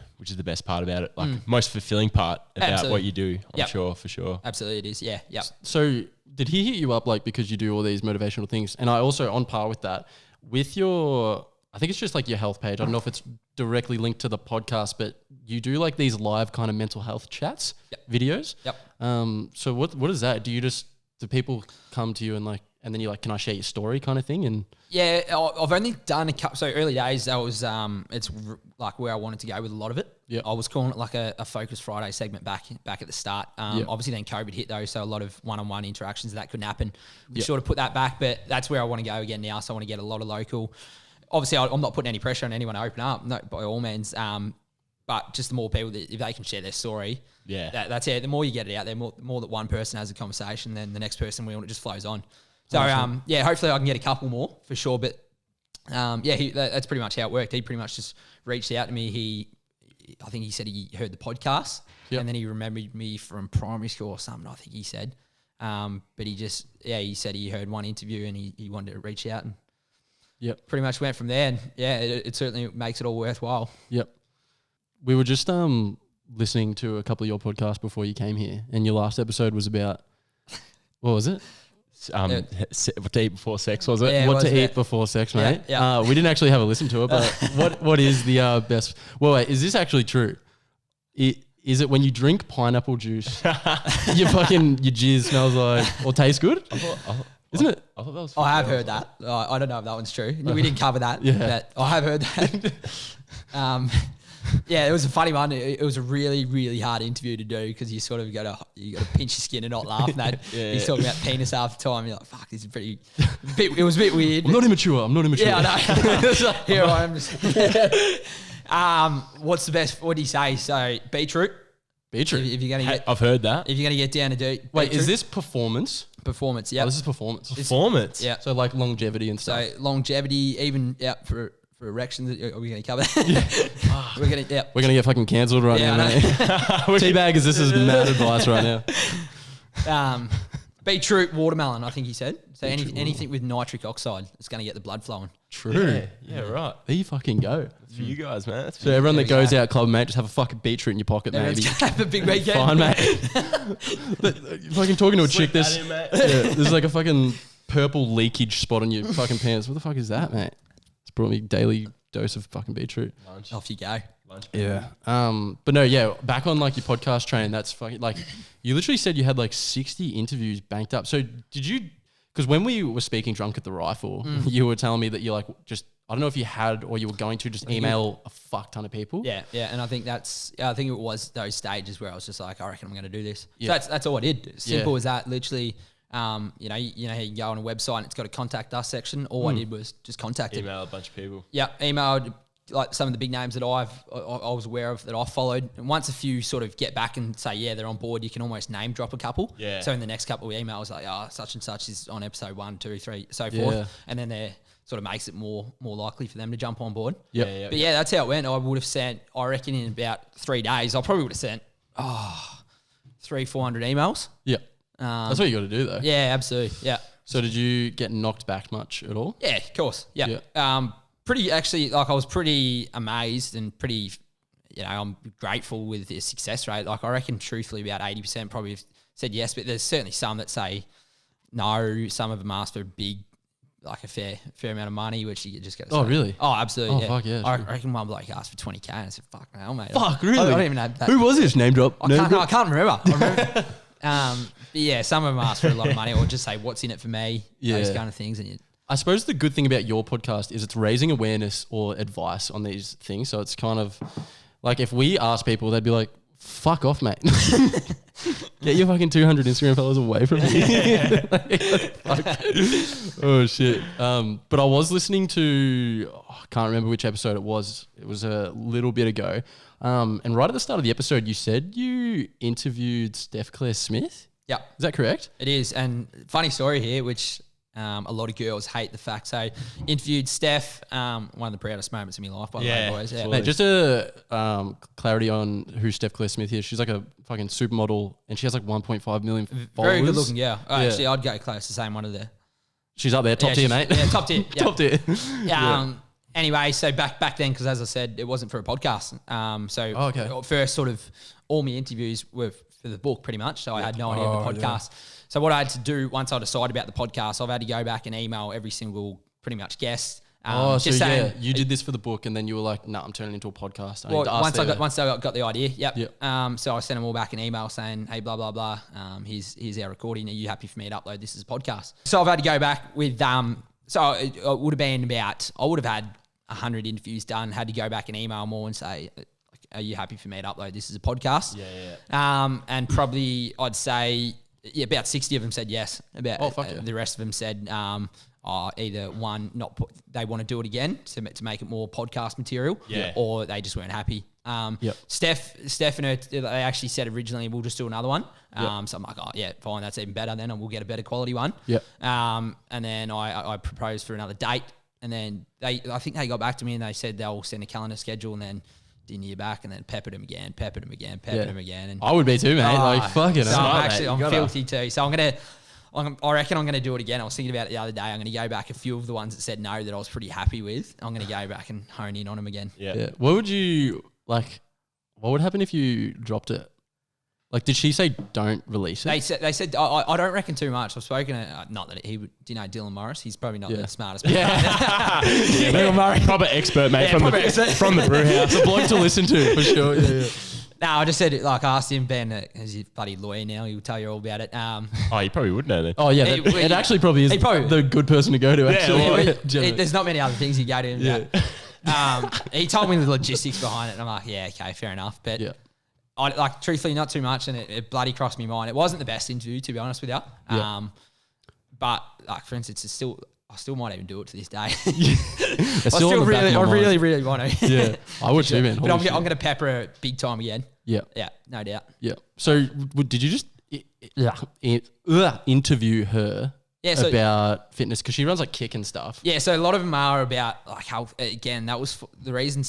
best part about it. Like most fulfilling part about
Absolutely.
what you do. I'm
Yep.
sure, for sure.
Absolutely, it is. Yeah, yeah.
So did he hit you up like because you do all these motivational things? And I also on par with that with your, I think it's just like your health page. I don't know if it's directly linked to the podcast, but you do like these live kind of mental health chats, videos.
Yep.
So what is that? Do people come to you and then you're like, can I share your story kind of thing? And
Yeah, I've only done a couple. So early days, that was like where I wanted to go with a lot of it.
Yep.
I was calling it like a Focus Friday segment back at the start.
Yep.
Obviously then COVID hit though, so a lot of one-on-one interactions that couldn't happen. We
Yep.
sort of put that back, but that's where I want to go again now. So I want to get a lot of local. Obviously, I'm not putting any pressure on anyone to open up, no, by all means. But just the more people that if they can share their story, that's it. The more you get it out there, more that one person has a conversation, then the next person will, it just flows on. So hopefully I can get a couple more for sure. But that's pretty much how it worked. He pretty much just reached out to me. I think he said he heard the podcast, and then he remembered me from primary school or something. I think he said, but he said he heard one interview and he wanted to reach out and pretty much went from there. And it certainly makes it all worthwhile.
Yep. We were just listening to a couple of your podcasts before you came here, and your last episode was about what was it?
What to eat before sex, was it?
Yeah, what to eat before sex, mate. Yeah. We didn't actually have a listen to it, but what is the best? Well, wait, is this actually true? Is it when you drink pineapple juice, your jizz smells like or tastes good? Isn't it?
I thought that was.
I have heard that. I don't know if that one's true. We didn't cover that. But I have heard that. It was a funny one. It was a really, really hard interview to do because you sort of got to pinch your skin and not laugh. And that he's talking about penis half the time. You're like, fuck, this is it was a bit weird.
I'm not immature. Yeah,
I know. Here I am. What's the best? What do you say? So beetroot.
Beetroot.
If you're gonna get,
I've heard that.
If you're gonna get down to do.
Wait,
beetroot.
is this performance?
Performance? Yeah.
Oh, this is performance.
Performance.
Yeah.
So like longevity and stuff.
So longevity, even for erections. Are we going to cover that? We're going
to get fucking cancelled right now, mate. Teabag, this is mad advice right
now. Beetroot, watermelon, I think he said. So anything with nitric oxide is going to get the blood flowing.
True.
Yeah, right.
There you fucking go.
That's for you guys, man.
So everyone that goes out club, mate, just have a fucking beetroot in your pocket, maybe.
Have a big weekend.
Fine, mate. Fucking talking to a chick, there's like a fucking purple leakage spot on your fucking pants. What the fuck is that, mate? Brought me daily dose of fucking beetroot.
Lunch. Off you go.
Lunch.
Yeah. But no, yeah, back on like your podcast train, that's fucking like, you literally said you had like 60 interviews banked up. So did you, because when we were speaking drunk at the Rifle, you were telling me that you're like, just, I don't know if you had or you were going to just email a fuck ton of people.
Yeah. And I think I think it was those stages where I was just like, I reckon I'm going to do this. Yeah. So that's all I did. Simple as that, literally. You know how you can go on a website and it's got a contact us section. All I did was just contact
email a bunch of people.
Yeah, emailed like some of the big names that I was aware of that I followed. And once a few sort of get back and say, they're on board, you can almost name drop a couple.
Yeah.
So in the next couple of emails, like, such and such is on episode 1, 2, 3, so forth.
Yeah.
And then they're sort of makes it more likely for them to jump on board.
Yep.
But that's how it went. I would have sent, I reckon in about 3 days, I probably would have sent 300-400 emails.
Yeah. That's what you got to do though.
Yeah, absolutely. Yeah.
So did you get knocked back much at all?
Yeah, of course. Yeah. Pretty actually, like I was pretty amazed and pretty, I'm grateful with the success rate. Like I reckon truthfully about 80% probably have said yes, but there's certainly some that say no. Some of them ask for like a fair amount of money, which you just got to say.
Oh, really?
Oh, absolutely.
Oh, fuck yeah.
I reckon one bloke asked for 20K and I said, fuck no, mate.
Fuck, really?
I don't even have that.
Who was this? Name drop?
I can't remember. But yeah, some of them ask for a lot of money or just say, what's in it for me? Those kind of things. And
I suppose the good thing about your podcast is it's raising awareness or advice on these things. So it's kind of like if we ask people, they'd be like, fuck off, mate. Get your fucking 200 Instagram followers away from me. Oh, shit. But I was listening to, I can't remember which episode it was. It was a little bit ago. And right at the start of the episode, you said you interviewed Steph Claire Smith.
Yeah.
Is that correct?
It is. And funny story here, which a lot of girls hate the fact. So interviewed Steph, one of the proudest moments in my life, by the way, boys. Yeah.
Mate, just a clarity on who Steph Claire Smith is. She's like a fucking supermodel and she has like 1.5 million followers.
Very good looking, yeah. Actually, I'd go close to saying one of the...
She's up there, top tier, mate.
Yeah, top tier. Yeah.
Top tier.
Anyway, so back then, because as I said, it wasn't for a podcast. First sort of all my interviews were for the book pretty much. So I had no idea of the podcast. Yeah. So what I had to do once I decided about the podcast, I've had to go back and email every single pretty much guest.
You did this for the book and then you were like, nah, I'm turning into a podcast.
Once I got the idea, so I sent them all back an email saying, hey, blah, blah, blah, here's our recording. Are you happy for me to upload this as a podcast? So I've had to go back with, so it would have been about, I would have had 100 interviews done, had to go back and email more and say, are you happy for me to upload this as a podcast? And probably I'd say about 60 of them said yes. The rest of them said either one, they want to do it again to make it more podcast material, or they just weren't happy. Steph and her, they actually said originally we'll just do another one. So I'm like, oh yeah, fine, that's even better then, and we'll get a better quality one. And then I proposed for another date, and then I think they got back to me and they said they'll send a calendar schedule, and then didn't hear back, and then peppered them again. And
I would be too, mate. Like fucking.
So I'm filthy too. So I reckon I'm gonna do it again. I was thinking about it the other day. I'm gonna go back a few of the ones that said no that I was pretty happy with. I'm gonna go back and hone in on them again.
Yeah. What would happen if you dropped it? Like, did she say don't release it?
They said I don't reckon too much. I've spoken to, not that he would, do you know Dylan Morris? He's probably not the smartest person.
Dylan Murray, proper expert, mate, from the brew house.
A bloke to listen to for sure.
No, I just said, like, I asked him, Ben, as a bloody lawyer now, he'll tell you all about it.
You probably would know then.
Oh, yeah. It actually probably is the good person to go to, actually.
There's not many other things you go to him about. He told me the logistics behind it, and I'm like, yeah, okay, fair enough. But I truthfully, not too much, and it bloody crossed my mind. It wasn't the best interview, to be honest with you. But, like, for instance, I still might even do it to this day. I really want to.
Yeah, I would too, man.
But I'm going to pepper her big time again. Yeah, no doubt.
Yeah. So did you just interview her about fitness? Because she runs like kick and stuff.
Yeah, so a lot of them are about like health. Again, that was the reason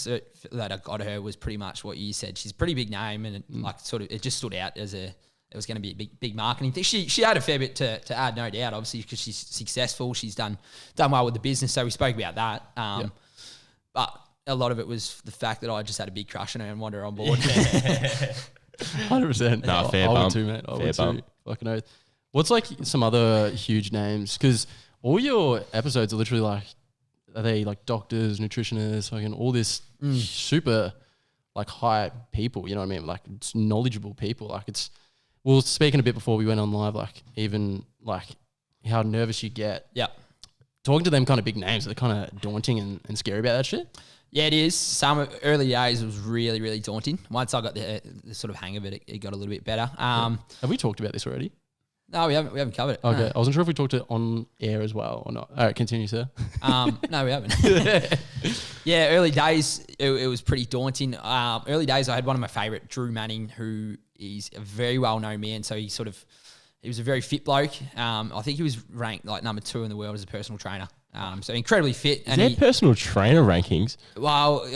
that I got her was pretty much what you said. She's a pretty big name, and it just stood out as it was going to be a big marketing thing. She had a fair bit to add, no doubt, obviously, because she's successful. She's done well with the business, so we spoke about that. But a lot of it was the fact that I just had a big crush on her and wanted her on board.
100%.
No, fair
I
bump.
would too, mate. I
Fair
would
bump.
too. Fucking oath. What's like some other huge names? Because all your episodes are literally like, are they like doctors, nutritionists, fucking all this super like high people, you know what I mean? Like it's knowledgeable people. Like it's, we were speaking a bit before we went on live, like even like how nervous you get.
Yeah.
Talking to them kind of big names, they're kind of daunting and scary about that shit.
Yeah, it is. Some early days it was really, really daunting. Once I got the sort of hang of it, it got a little bit better.
Have we talked about this already?
No, we haven't covered it.
Okay,
No.
I wasn't sure if we talked it on air as well or not. All right, continue, sir.
No, we haven't. Yeah, early days it was pretty daunting. Early days I had one of my favourite, Drew Manning, who is a very well known man. So he was a very fit bloke. I think he was ranked like number 2 in the world as a personal trainer. So incredibly fit.
Is there personal trainer rankings?
Well,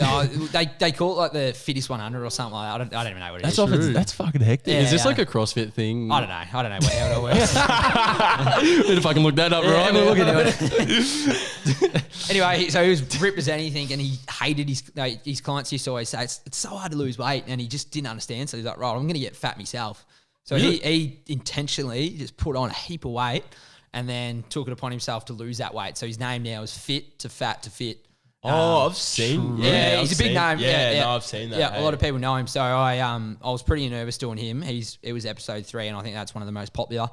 they call it like the fittest 100 or something like that. I don't even know what it is.
That's fucking hectic.
Is this like a CrossFit thing?
I don't know how it all works.
If I can look that up, right?
We'll look into it. Anyway, so he was ripped as anything, and he hated his clients used to always say, it's so hard to lose weight, and he just didn't understand. So he's like, right, I'm going to get fat myself. So he intentionally just put on a heap of weight and then took it upon himself to lose that weight. So his name now is Fit to Fat to Fit.
I've seen.
Yeah, he's a big name. Yeah,
no, I've seen that.
Yeah, a lot of people know him. So I was pretty nervous doing him. It was episode 3, and I think that's one of the most popular.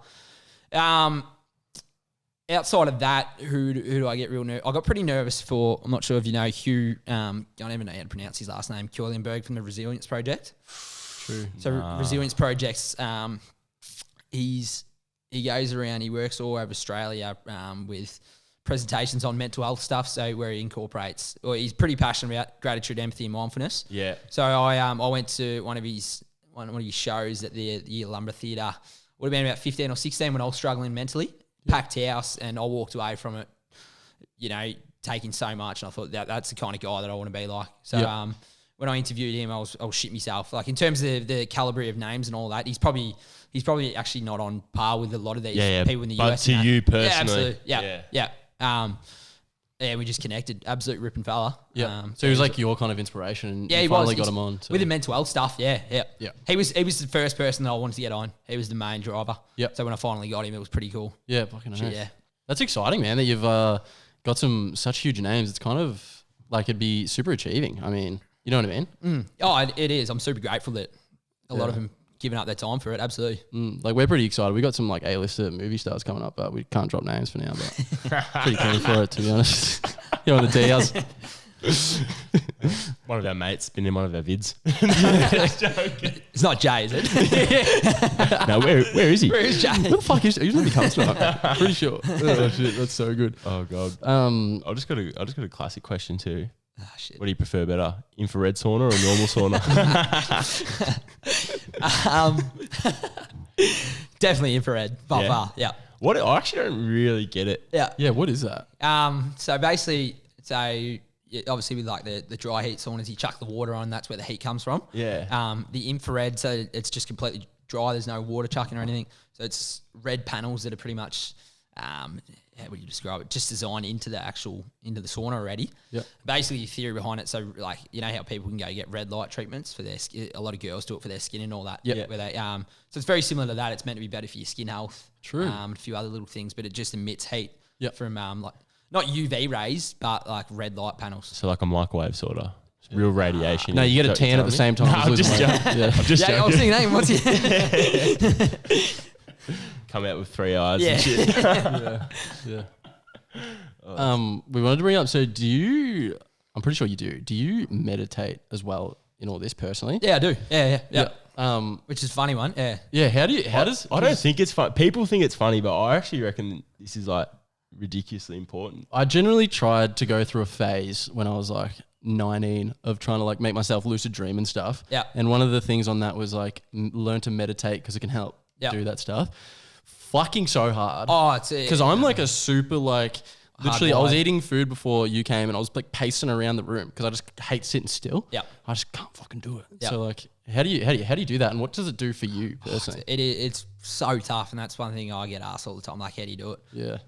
Outside of that, who do I get real nervous? I got pretty nervous for, I'm not sure if you know Hugh, I don't even know how to pronounce his last name, Kuilenberg from the Resilience Project.
True.
So Resilience Projects, he goes around, he works all over Australia with presentations on mental health stuff, so where he incorporates, or he's pretty passionate about gratitude, empathy and mindfulness.
Yeah.
So I went to one of his shows at the Lumber Theatre, would have been about 15 or 16 when I was struggling mentally, packed house, and I walked away from it, you know, taking so much, and I thought that's the kind of guy that I want to be like. So when I interviewed him, I was shit myself. Like in terms of the calibre of names and all that, he's probably actually not on par with a lot of these people in the US.
But to you personally.
Yeah, absolutely. Yeah. We just connected. Absolute ripping fella.
Yeah. So he was like your kind of inspiration, and you finally got him on. So.
With the mental health stuff, yeah. He was the first person that I wanted to get on. He was the main driver.
Yeah.
So when I finally got him, it was pretty cool.
Yeah, fucking nice.
Yeah.
That's exciting, man, that you've got such huge names. It's kind of like it'd be super achieving. I mean, you know what I mean?
Oh, it is. I'm super grateful that a lot of them giving up their time for it. Absolutely.
Like we're pretty excited. We got some like A-lister movie stars coming up, but we can't drop names for now. But pretty keen for it, to be honest. You're on the Teahouse.
One of our mates been in one of our vids.
It's not Jay, is it?
No, where is he?
Where is Jay?
Where the fuck is he? He's never come tonight. Pretty sure. Oh shit, that's so good.
Oh god. I just got a classic question too.
Oh, shit.
What do you prefer better, infrared sauna or normal sauna?
Definitely infrared, by
Yeah.
far. Yeah.
What I actually don't really get it.
Yeah.
Yeah, what is that?
So basically, obviously with like the dry heat saunas, you chuck the water on, that's where the heat comes from.
Yeah.
The infrared, so it's just completely dry. There's no water chucking or anything. So it's red panels that are pretty much, how would you describe it? Just designed into the sauna already.
Yep.
Basically, the theory behind it. So like, you know how people can go get red light treatments for their skin. A lot of girls do it for their skin and all that.
Yep.
Where they, so it's very similar to that. It's meant to be better for your skin health.
True.
A few other little things, but it just emits heat.
Yep.
From like not UV rays, but like red light panels.
So like a microwave sort of. Real radiation.
No, you get a tan at the same time.
No, I'm just joking.
Yeah.
I'm just
Yeah, I was
joking.
thinking, hey, what's
Come out with 3 eyes
Yeah.
and shit.
Yeah. We wanted to bring up. So, I'm pretty sure you do. Do you meditate as well in all this personally?
Yeah, I do. Yeah.
Yeah.
Which is a funny one. Yeah.
Yeah. How does?
I don't think it's fun. People think it's funny, but I actually reckon this is like ridiculously important.
I generally tried to go through a phase when I was like 19 of trying to like make myself lucid dream and stuff.
Yeah.
And one of the things on that was like learn to meditate because it can help do that stuff. Fucking so hard.
Oh, it's
Because I'm like a super like literally I was
Hardwired.
eating food before you came and I was like pacing around the room because I just hate sitting still.
Yeah.
I just can't fucking do it.
Yeah.
So like how do you do that and what does it do for you personally?
it's so tough, and that's one thing I get asked all the time. Like, how do you do it?
Yeah.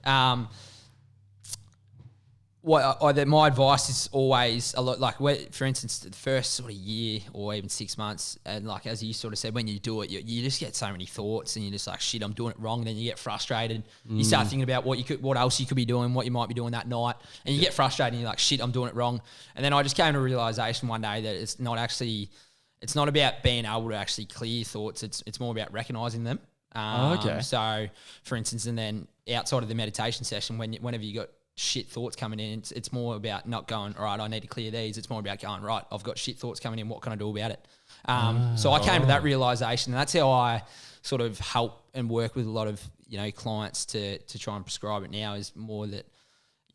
My advice is always a lot. Like, for instance, the first sort of year or even 6 months, and like as you sort of said, when you do it, you just get so many thoughts, and you're just like, shit, I'm doing it wrong. And then you get frustrated. You start thinking about what else you could be doing, what you might be doing that night, and you get frustrated. And you're like, shit, I'm doing it wrong. And then I just came to a realization one day that it's not about being able to actually clear your thoughts. It's more about recognizing them.
Okay.
So, for instance, and then outside of the meditation session, whenever you got shit thoughts coming in, it's more about not going, all right, I need to clear these. It's more about going, right, I've got shit thoughts coming in. What can I do about it? So I came to that realization, and that's how I sort of help and work with a lot of, clients to try and prescribe it now, is more that,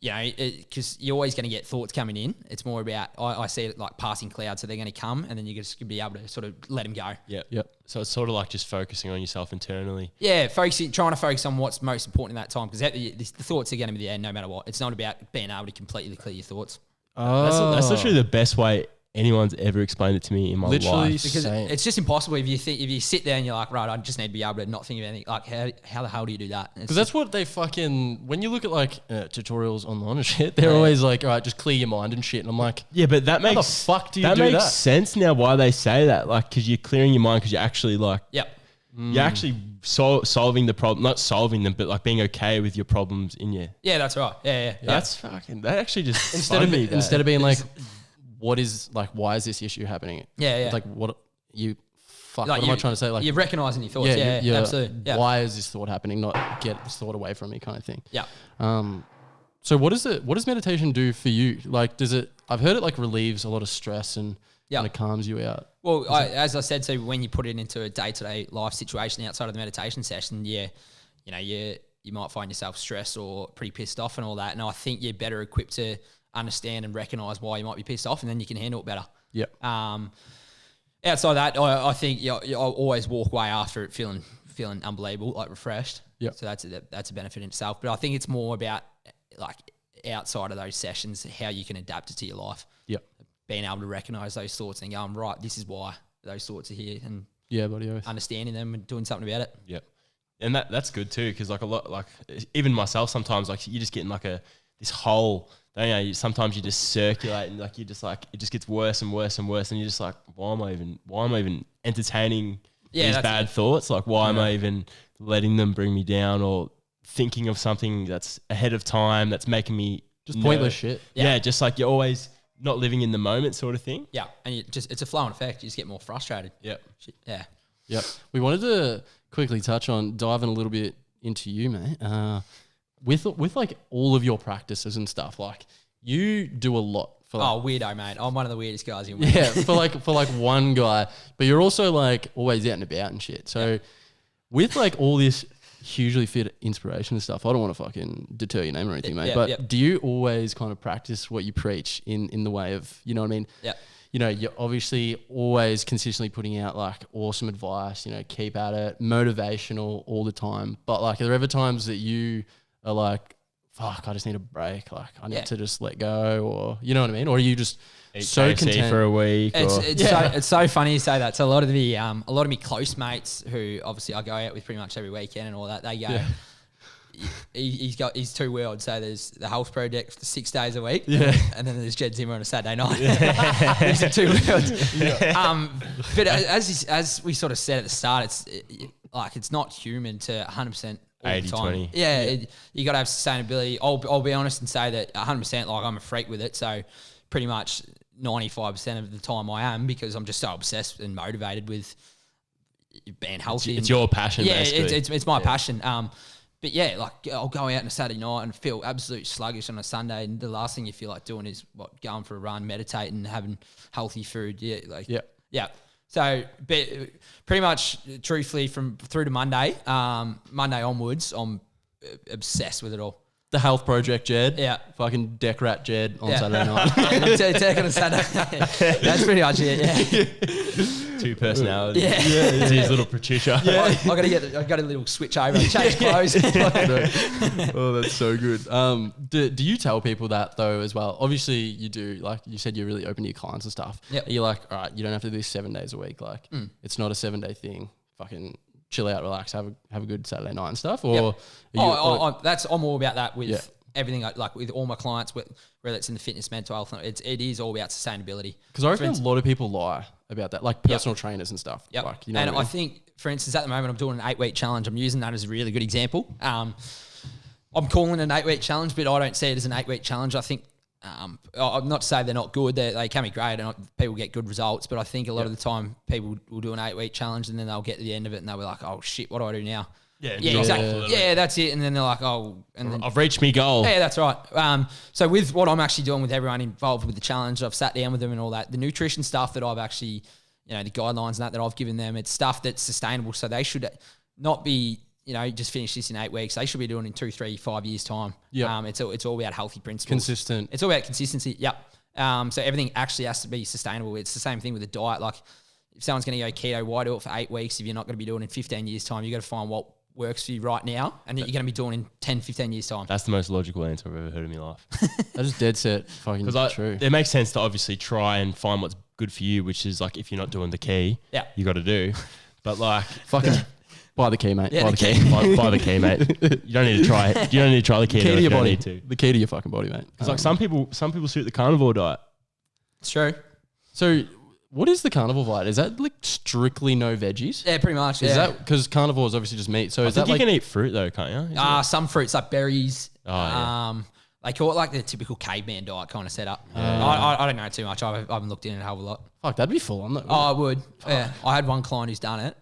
because you're always going to get thoughts coming in. It's more about, I see it like passing clouds, so they're going to come, and then you're just going to be able to sort of let them go.
Yep. So it's sort of like just focusing on yourself internally.
Yeah, trying to focus on what's most important in that time, because the thoughts are going to be there no matter what. It's not about being able to completely clear your thoughts.
That's literally the best way anyone's ever explained it to me in my
Literally
life.
Because
same.
it's just impossible if you sit there and you're like, right, I just need to be able to not think of anything. Like, how the hell do you do that?
Because that's what they fucking, when you look at like tutorials online and shit, they're always like, all right, just clear your mind and shit. And I'm like,
Yeah, but that
how
makes
the fuck do you
that
do
makes
that?
sense now why they say that. Like, because you're clearing your mind, because you're actually like
Yep.
you're actually solving the problem, not solving them, but like being okay with your problems in you.
Yeah, that's right. Yeah.
That's fucking. That actually just
Instead of being like, what is like, why is this issue happening?
Yeah.
It's like, what you fuck?
Like
what am I trying to say? Like,
you're recognizing your thoughts. Yeah, absolutely. Yeah.
Why is this thought happening? Not get this thought away from me, kind of thing.
Yeah.
So what does meditation do for you? Like, I've heard it like relieves a lot of stress and kind of calms you out.
Well, as I said, so when you put it into a day-to-day life situation outside of the meditation session, you might find yourself stressed or pretty pissed off and all that. And I think you're better equipped to understand and recognize why you might be pissed off, and then you can handle it better.
Yeah.
Outside of that, I think I'll always walk away after it feeling unbelievable, like refreshed.
Yeah.
So that's a benefit in itself. But I think it's more about like outside of those sessions, how you can adapt it to your life.
Yeah.
Being able to recognize those thoughts and going, right, this is why those thoughts are here, and
Yeah, buddy. Oath.
understanding them and doing something about it.
Yep. And that's good too, because like a lot, like even myself sometimes, like you just get in like this hole. Don't you know, sometimes you just circulate and like you just like it just gets worse and worse and worse, and you're just like, why am I even entertaining these bad thoughts? Like, why am I even letting them bring me down, or thinking of something that's ahead of time that's making me
Just pointless shit.
Yeah, just like you're always not living in the moment, sort of thing.
Yeah, and it's a flow and effect. You just get more frustrated.
Yep.
Yeah.
Yep. We wanted to quickly diving a little bit into you, mate. With like all of your practices and stuff, like you do a lot for like,
weirdo, mate. I'm one of the weirdest guys in
yeah, for like one guy, but you're also like always out and about and shit. So with like all this hugely fit inspiration and stuff, I don't want to fucking deter your name or anything, mate. But do you always kind of practice what you preach in the way of, you know what I mean?
Yeah.
You know, you're obviously always consistently putting out like awesome advice, you know, keep at it, motivational all the time. But like, are there ever times that you are like, fuck, I just need a break. Like I need to just let go, or, you know what I mean? Or are you just so
KFC
content
for a week?
It's so funny you say that. So a lot of me close mates who obviously I go out with pretty much every weekend and all that, they go, he's two worlds. So there's the Health Project for 6 days a week, and then there's Jed Zimmer on a Saturday night. These are two worlds. But as we sort of said at the start, it's not human to 100% all
80,
the time.
20.
You got to have sustainability. I'll be honest and say that 100%. Like I'm a freak with it. So pretty much 95% of the time I am, because I'm just so obsessed and motivated with being healthy.
It's your passion, basically.
It's my passion. But yeah, like I'll go out on a Saturday night and feel absolutely sluggish on a Sunday, and the last thing you feel like doing is going for a run, meditating, having healthy food. Yeah. So, but pretty much, truthfully, from through to Monday onwards, I'm obsessed with it all.
the Health Project Jed.
Yeah.
Fucking deck rat Jed on Saturday night.
Tech on a Saturday. That's pretty much it. Yeah.
Two personalities.
Yeah.
It's his little Patricia.
Yeah. I got a little switch over, change clothes.
Oh, that's so good. Do you tell people that though as well? Obviously you do. Like you said, you're really open to your clients and stuff.
Yep.
You're like, all right, you don't have to do this 7 days a week. Like it's not a 7-day thing. Fucking chill out, relax, have a good Saturday night and stuff. Or
I'm all about that with everything. Like with all my clients, whether it's in the fitness, mental health, it is all about sustainability.
Because I reckon a lot of people lie about that, like personal trainers and stuff.
Yep.
Like, you know
and
what I mean?
I think, for instance, at the moment I'm doing an 8-week challenge. I'm using that as a really good example. I'm calling it an 8-week challenge, but I don't see it as an 8-week challenge. I think I'm not to say they're not good. They can be great and people get good results. But I think a lot of the time people will do an 8-week challenge and then they'll get to the end of it and they'll be like, oh shit, what do I do now? Yeah, exactly. Yeah, that's it. And then they're like, oh, and then
I've reached my goal.
Yeah, that's right. So with what I'm actually doing with everyone involved with the challenge, I've sat down with them and all that. The nutrition stuff that I've actually, the guidelines and that I've given them, it's stuff that's sustainable. So they should not be, just finish this in 8 weeks. They should be doing it in 2, 3, 5 years time.
Yeah.
It's all about healthy principles.
Consistent.
It's all about consistency. Yep. So everything actually has to be sustainable. It's the same thing with the diet. Like if someone's going to go keto, why do it for 8 weeks if you're not going to be doing it in 15 years time? You got to find what works for you right now and that you're going to be doing in 10, 15 years time.
That's the most logical answer I've ever heard in my life.
That is dead set fucking true.
It makes sense to obviously try and find what's good for you, which is like if you're not doing the key, you got to do. But like
fucking buy the key, mate.
Yeah,
buy the key.
buy the key, mate. You don't need to try it. You don't need to try the key.
Key to your body.
Need to.
The key to your fucking body, mate.
Because like some people suit the carnivore diet.
It's true.
So what is the carnivore diet? Is that like strictly no veggies?
Yeah, pretty much.
Is that because carnivore is obviously just meat? So is that
you
like
can eat fruit though, can't you?
Some fruits like berries.
yeah.
They call it like the typical caveman diet kind of setup. I don't know too much. I haven't looked in it a hell of a lot.
Fuck, that'd be full on though.
I would. Yeah, I had one client who's done it.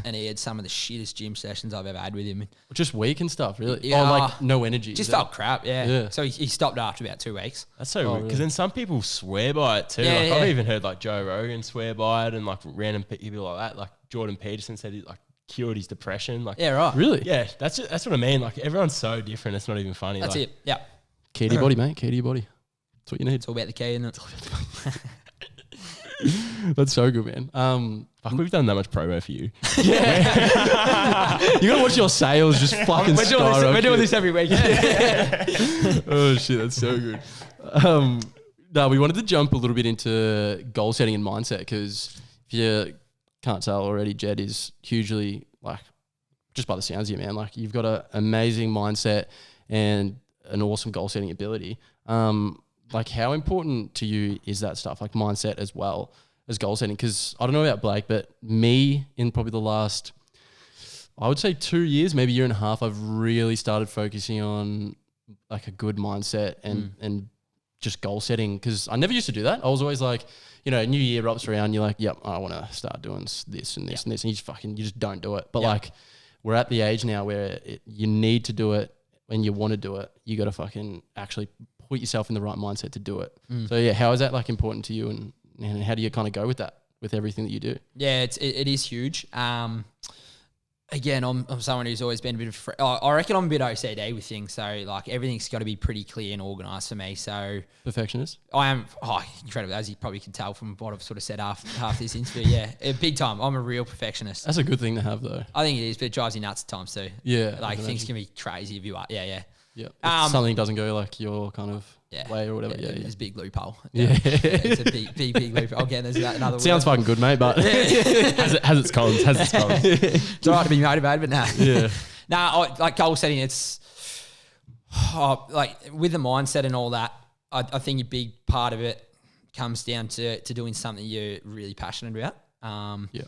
And he had some of the shittest gym sessions I've ever had with him.
Just weak and stuff, really?
Yeah.
Oh, like no energy.
Just felt crap, yeah. So he stopped after about 2 weeks.
That's so weird. Because
really?
then some people swear by it too.
Yeah,
like
yeah.
I've even heard like Joe Rogan swear by it and like random people like that. Like Jordan Peterson said it like cured his depression. Like
Yeah, right.
Really?
yeah, that's what I mean. Like everyone's so different. It's not even funny.
That's
like,
it. Yeah.
Key to your body, mate. Key to your body. That's what you need.
It's all about the key, isn't it?
That's so good, man.
Fuck, we've done that much promo for you.
You gotta watch your sales just fucking skyrocket.
We're doing this every week.
Oh shit, that's so good. No, we wanted to jump a little bit into goal setting and mindset because if you can't tell already, Jed is hugely like, just by the sounds of you, man, like you've got an amazing mindset and an awesome goal setting ability. Like how important to you is that stuff, like mindset as well as goal setting? Because I don't know about Blake, but me in probably the last, I would say 2 years, maybe a year and a half, I've really started focusing on like a good mindset and just goal setting. Because I never used to do that. I was always like, new year rolls around, you're like, yep, I want to start doing this and this and this, and you just don't do it. But like we're at the age now where you need to do it when you want to do it, you got to fucking actually put yourself in the right mindset to do it. So yeah, how is that like important to you, and how do you kind of go with that with everything that you do?
Yeah, it is huge. Again, I'm someone who's always been a bit of I reckon I'm a bit OCD with things, so like everything's got to be pretty clear and organised for me. So
Perfectionist?
I am incredible, as you probably can tell from what I've sort of said half this interview. Yeah, big time. I'm a real perfectionist.
That's a good thing to have though.
I think it is, but it drives you nuts at times too.
Yeah.
Like things can be crazy if you are. Yeah.
Yeah. If something doesn't go like your kind of
Yeah.
way or whatever.
There's a big loophole.
Yeah.
It's a big loophole. Again, there's another
Sounds fucking good, mate, but
has its cons.
It's all right to be motivated, but nah.
yeah.
Like goal setting, it's like with the mindset and all that, I think a big part of it comes down to doing something you're really passionate about.
Yeah.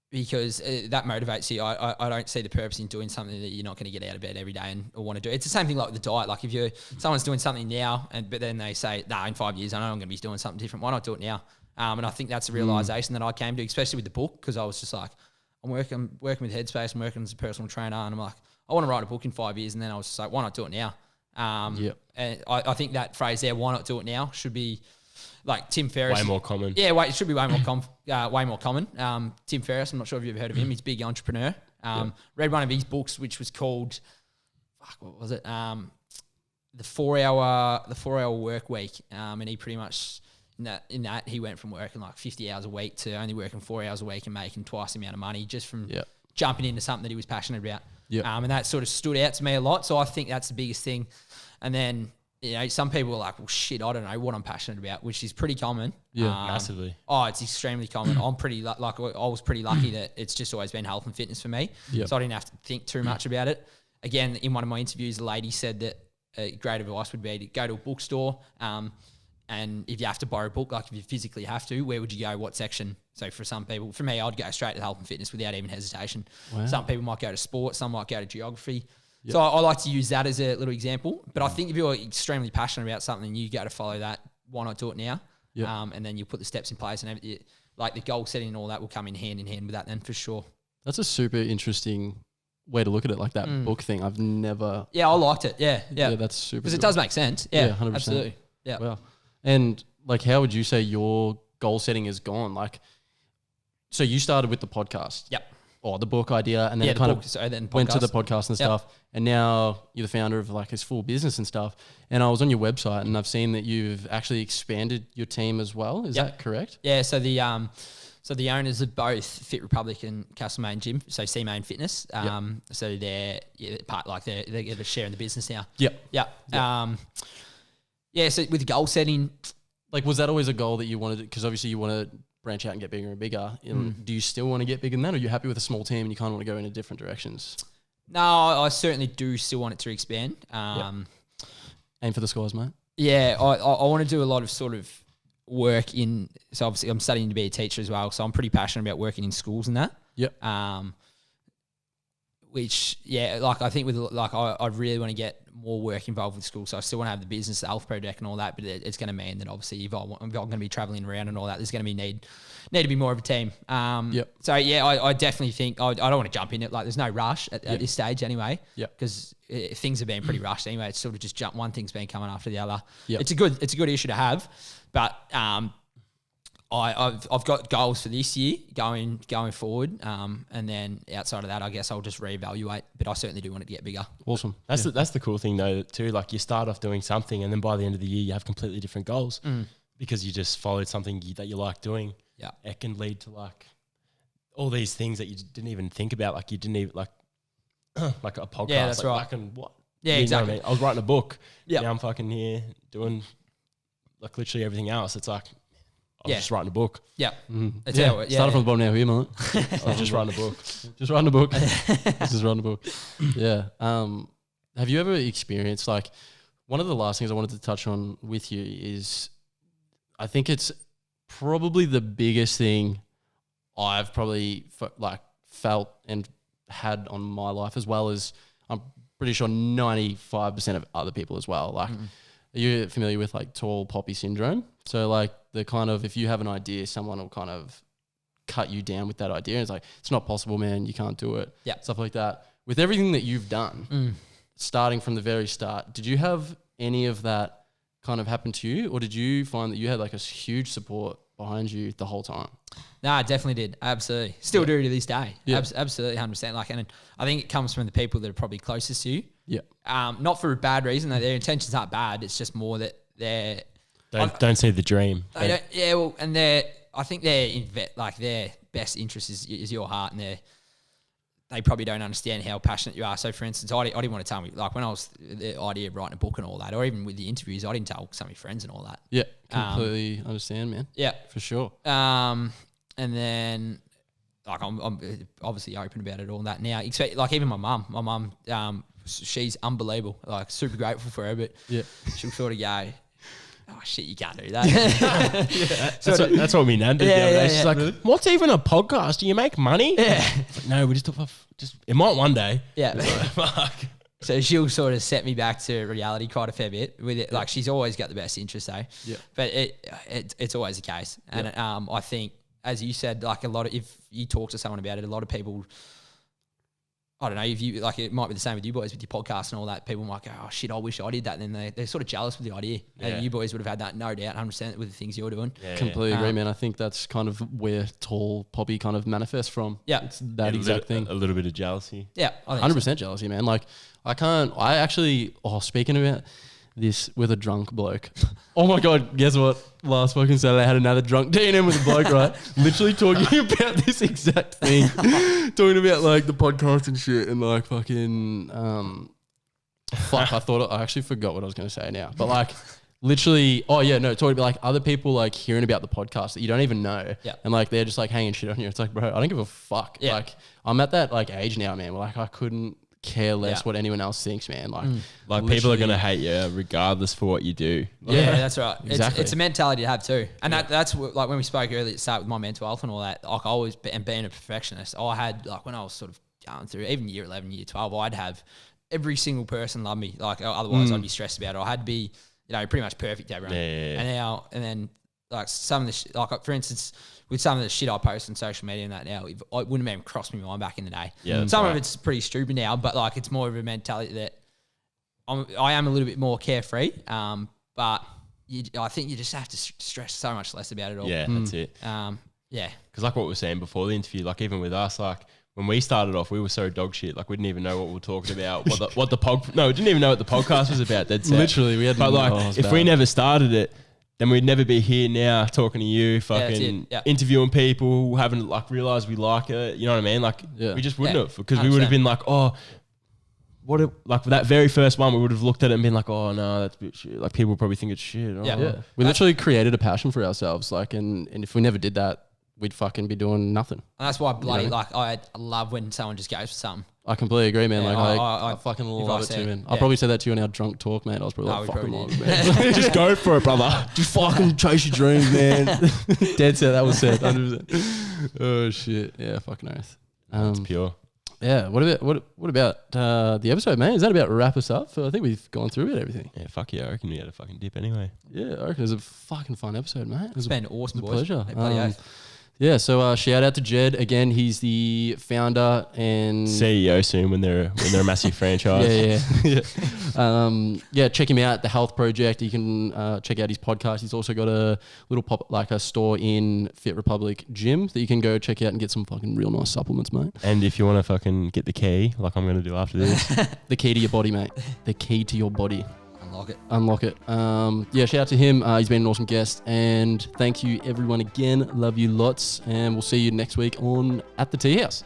Because that motivates you. I don't see the purpose in doing something that you're not going to get out of bed every day and want to do. It's the same thing like with the diet. Like if someone's doing something now, but then they say, "Nah, in 5 years, I know I'm going to be doing something different. Why not do it now?" And I think that's a realization that I came to, especially with the book, because I was just like, I'm working with Headspace, I'm working as a personal trainer, and I'm like, I want to write a book in 5 years, and then I was just like, why not do it now? And I think that phrase there, "why not do it now," should be. Like Tim Ferriss.
Way more common.
Yeah, it should be way more common. Tim Ferriss, I'm not sure if you've heard of him. He's a big entrepreneur. Read one of his books, which was called, what was it? The 4 hour work week. And he pretty much in that he went from working like 50 hours a week to only working 4 hours a week and making twice the amount of money just from jumping into something that he was passionate about. And that sort of stood out to me a lot. So I think that's the biggest thing. And then, some people are like, well, shit, I don't know what I'm passionate about, which is pretty common.
Yeah,
massively.
Oh, it's extremely common. I'm pretty I was pretty lucky that it's just always been health and fitness for me.
Yep.
So I didn't have to think too much about it. Again, in one of my interviews, a lady said that great advice would be to go to a bookstore. And if you have to borrow a book, like if you physically have to, where would you go? What section? So for some people, for me, I'd go straight to health and fitness without even hesitation.
Wow.
Some people might go to sport. Some might go to geography. Yep. So I like to use that as a little example. But I think if you're extremely passionate about something, you go to follow that. Why not do it now?
Yep.
And then you put the steps in place, and everything, like the goal setting and all that will come in hand with that then for sure.
That's a super interesting way to look at it, like that book thing. I've never...
Yeah, I liked it. Yeah.
Yeah, that's super
because it does make sense. Yeah,
100%.
Absolutely. Yeah.
Wow. And like, how would you say your goal setting has gone? Like, so you started with the podcast.
Yep.
Or the book idea, and then it kind of went to the podcast and stuff. And now you're the founder of like his full business and stuff. And I was on your website and I've seen that you've actually expanded your team as well. Is that correct?
Yeah. So the owners of both Fit Republic and Castlemaine Gym, so C-Main Fitness. So they're part like they're going to share in the business now.
Yep.
So with goal setting,
like, was that always a goal that you wanted? Because obviously you want to branch out and get bigger and bigger. Do you still want to get bigger than that, or are you happy with a small team and you kind of want to go into different directions?
No, I certainly do still want it to expand.
Aim for the scores, mate.
Yeah, I want to do a lot of sort of work in. So obviously, I'm studying to be a teacher as well. So I'm pretty passionate about working in schools and that.
Yep.
Which like I think with like I really want to get more work involved with schools. So I still want to have the business, the Health Project, and all that. But it's going to mean that obviously if I'm going to be traveling around and all that, there's going to be need to be more of a team. So I definitely think I don't want to jump in it. Like there's no rush at this stage anyway. Because things have been pretty rushed anyway. It's sort of just one thing's been coming after the other. It's a good issue to have, but I've got goals for this year going forward, and then outside of that, I guess I'll just reevaluate. But I certainly do want it to get bigger.
Awesome.
That's the cool thing though too. Like you start off doing something, and then by the end of the year, you have completely different goals because you just followed something that you like doing.
Yeah,
it can lead to like all these things that you didn't even think about. Like you didn't even like like a podcast.
Yeah, that's
like,
right.
Back in what?
Yeah, exactly.
What I mean? I was writing a book.
Yeah,
now I'm fucking here doing like literally everything else. It's like. I was just writing a book.
Yeah.
Started from the bottom now here, mate.
I was just writing a book.
Just writing a book. Just writing a book. Yeah. Have you ever experienced, like, one of the last things I wanted to touch on with you is I think it's probably the biggest thing I've probably felt and had on my life, as well as I'm pretty sure 95% of other people as well. Like, are you familiar with like tall poppy syndrome? So like the kind of, if you have an idea, someone will kind of cut you down with that idea. And it's like, it's not possible, man. You can't do it.
Yeah.
Stuff like that. With everything that you've done, starting from the very start, did you have any of that kind of happen to you, or did you find that you had like a huge support behind you the whole time?
No, I definitely did. Absolutely. Still do to this day.
Yeah.
Absolutely, 100%. Like, and I think it comes from the people that are probably closest to you.
Yeah.
Not for a bad reason. Their intentions aren't bad. It's just more that they're...
Don't see the dream.
They don't, yeah, well, and I think their best interest is your heart, and they probably don't understand how passionate you are. So, for instance, I didn't want to tell me, like when I was the idea of writing a book and all that, or even with the interviews, I didn't tell some of my friends and all that.
Yeah, completely understand, man.
Yeah,
for sure.
And then like I'm obviously open about it all that now. Like even my mum, she's unbelievable. Like super grateful for her, but
yeah,
she'll sort of go, oh shit, you can't do that.
That's what me nan did the other day. She's like, what's even a podcast? Do you make money?
Yeah.
Like, no, we just it might one day.
Yeah.
Fuck.
So she'll sort of set me back to reality quite a fair bit with it. Like she's always got the best interest though.
Yeah.
But it's always the case. And I think, as you said, like if you talk to someone about it, a lot of people, I don't know, if you like, it might be the same with you boys with your podcast and all that. People might go, oh shit, I wish I did that. And then they're sort of jealous with the idea.
Yeah.
And you boys would have had that, no doubt, 100% with the things you're doing.
Yeah,
completely agree, man. I think that's kind of where Tall Poppy kind of manifests from.
Yeah.
It's that exact thing.
A little bit of jealousy.
Yeah.
100% jealousy, man. Like speaking about this with a drunk bloke. Oh my God, guess what? Last fucking Saturday I had another drunk D&M with a bloke, right? Literally talking about this exact thing. Talking about like the podcast and shit and like fucking, I actually forgot what I was going to say now. But like literally, talking about like other people like hearing about the podcast that you don't even know.
Yeah.
And like they're just like hanging shit on you. It's like, bro, I don't give a fuck.
Yeah.
Like I'm at that like age now, man, where like I couldn't care less what anyone else thinks, man. Like
people are gonna hate you regardless for what you do.
Yeah, that's right.
Exactly.
It's a mentality to have too. And that's what, like when we spoke earlier at the start with my mental health and all that, like I always, and being a perfectionist, I had like when I was sort of going through even year 11, year 12, I'd have every single person love me. Like otherwise I'd be stressed about it. I had to be, pretty much perfect to everyone.
Yeah.
And then like some of the like for instance, with some of the shit I post on social media and that now, it wouldn't even cross my mind back in the day.
Yeah,
some of it's pretty stupid now, but like it's more of a mentality that I am a little bit more carefree. But I think you just have to stress so much less about it all.
Yeah, that's it.
Yeah.
Because like what we were saying before the interview, like even with us, like when we started off, we were so dog shit. Like we didn't even know what we were talking about. We didn't even know what the podcast was about. That's
literally we had.
But like if we never started it, then we'd never be here now talking to you, fucking interviewing people, haven't like realised we like it. You know what I mean? Like we just wouldn't have, because we would have been like, oh, like that very first one, we would have looked at it and been like, oh no, that's a bit shit. Like people probably think it's shit. Oh.
Yeah. We literally created a passion for ourselves. Like, and if we never did that, we'd fucking be doing nothing.
And that's why I love when someone just goes for something.
I completely agree, man.
Yeah,
I fucking love it too, man. I probably said that to you in our drunk talk, man. I was probably fucking long, man.
Just go for it, brother.
Just fucking chase your dreams, man. Dead set. That was said. 100%. Oh shit. Yeah, fucking earth.
It's pure.
Yeah. What about the episode, man? Is that about wrap us up? I think we've gone through it, everything.
Yeah, fuck yeah. I reckon we had a fucking dip anyway.
Yeah, I reckon it was a fucking fun episode, mate.
It's been awesome, boys.
Pleasure.
Hey,
yeah, so shout out to Jed again. He's the founder and
CEO soon when they're a massive franchise.
Yeah. Check him out. The Health Project. You can check out his podcast. He's also got a little a store in Fit Republic Gym that you can go check out and get some fucking real nice supplements, mate.
And if you want to fucking get the key, like I'm going to do after this,
the key to your body, mate. The key to your body.
Unlock it.
Shout out to him. He's been an awesome guest, and thank you everyone again. Love you lots, and we'll see you next week at the Teahouse.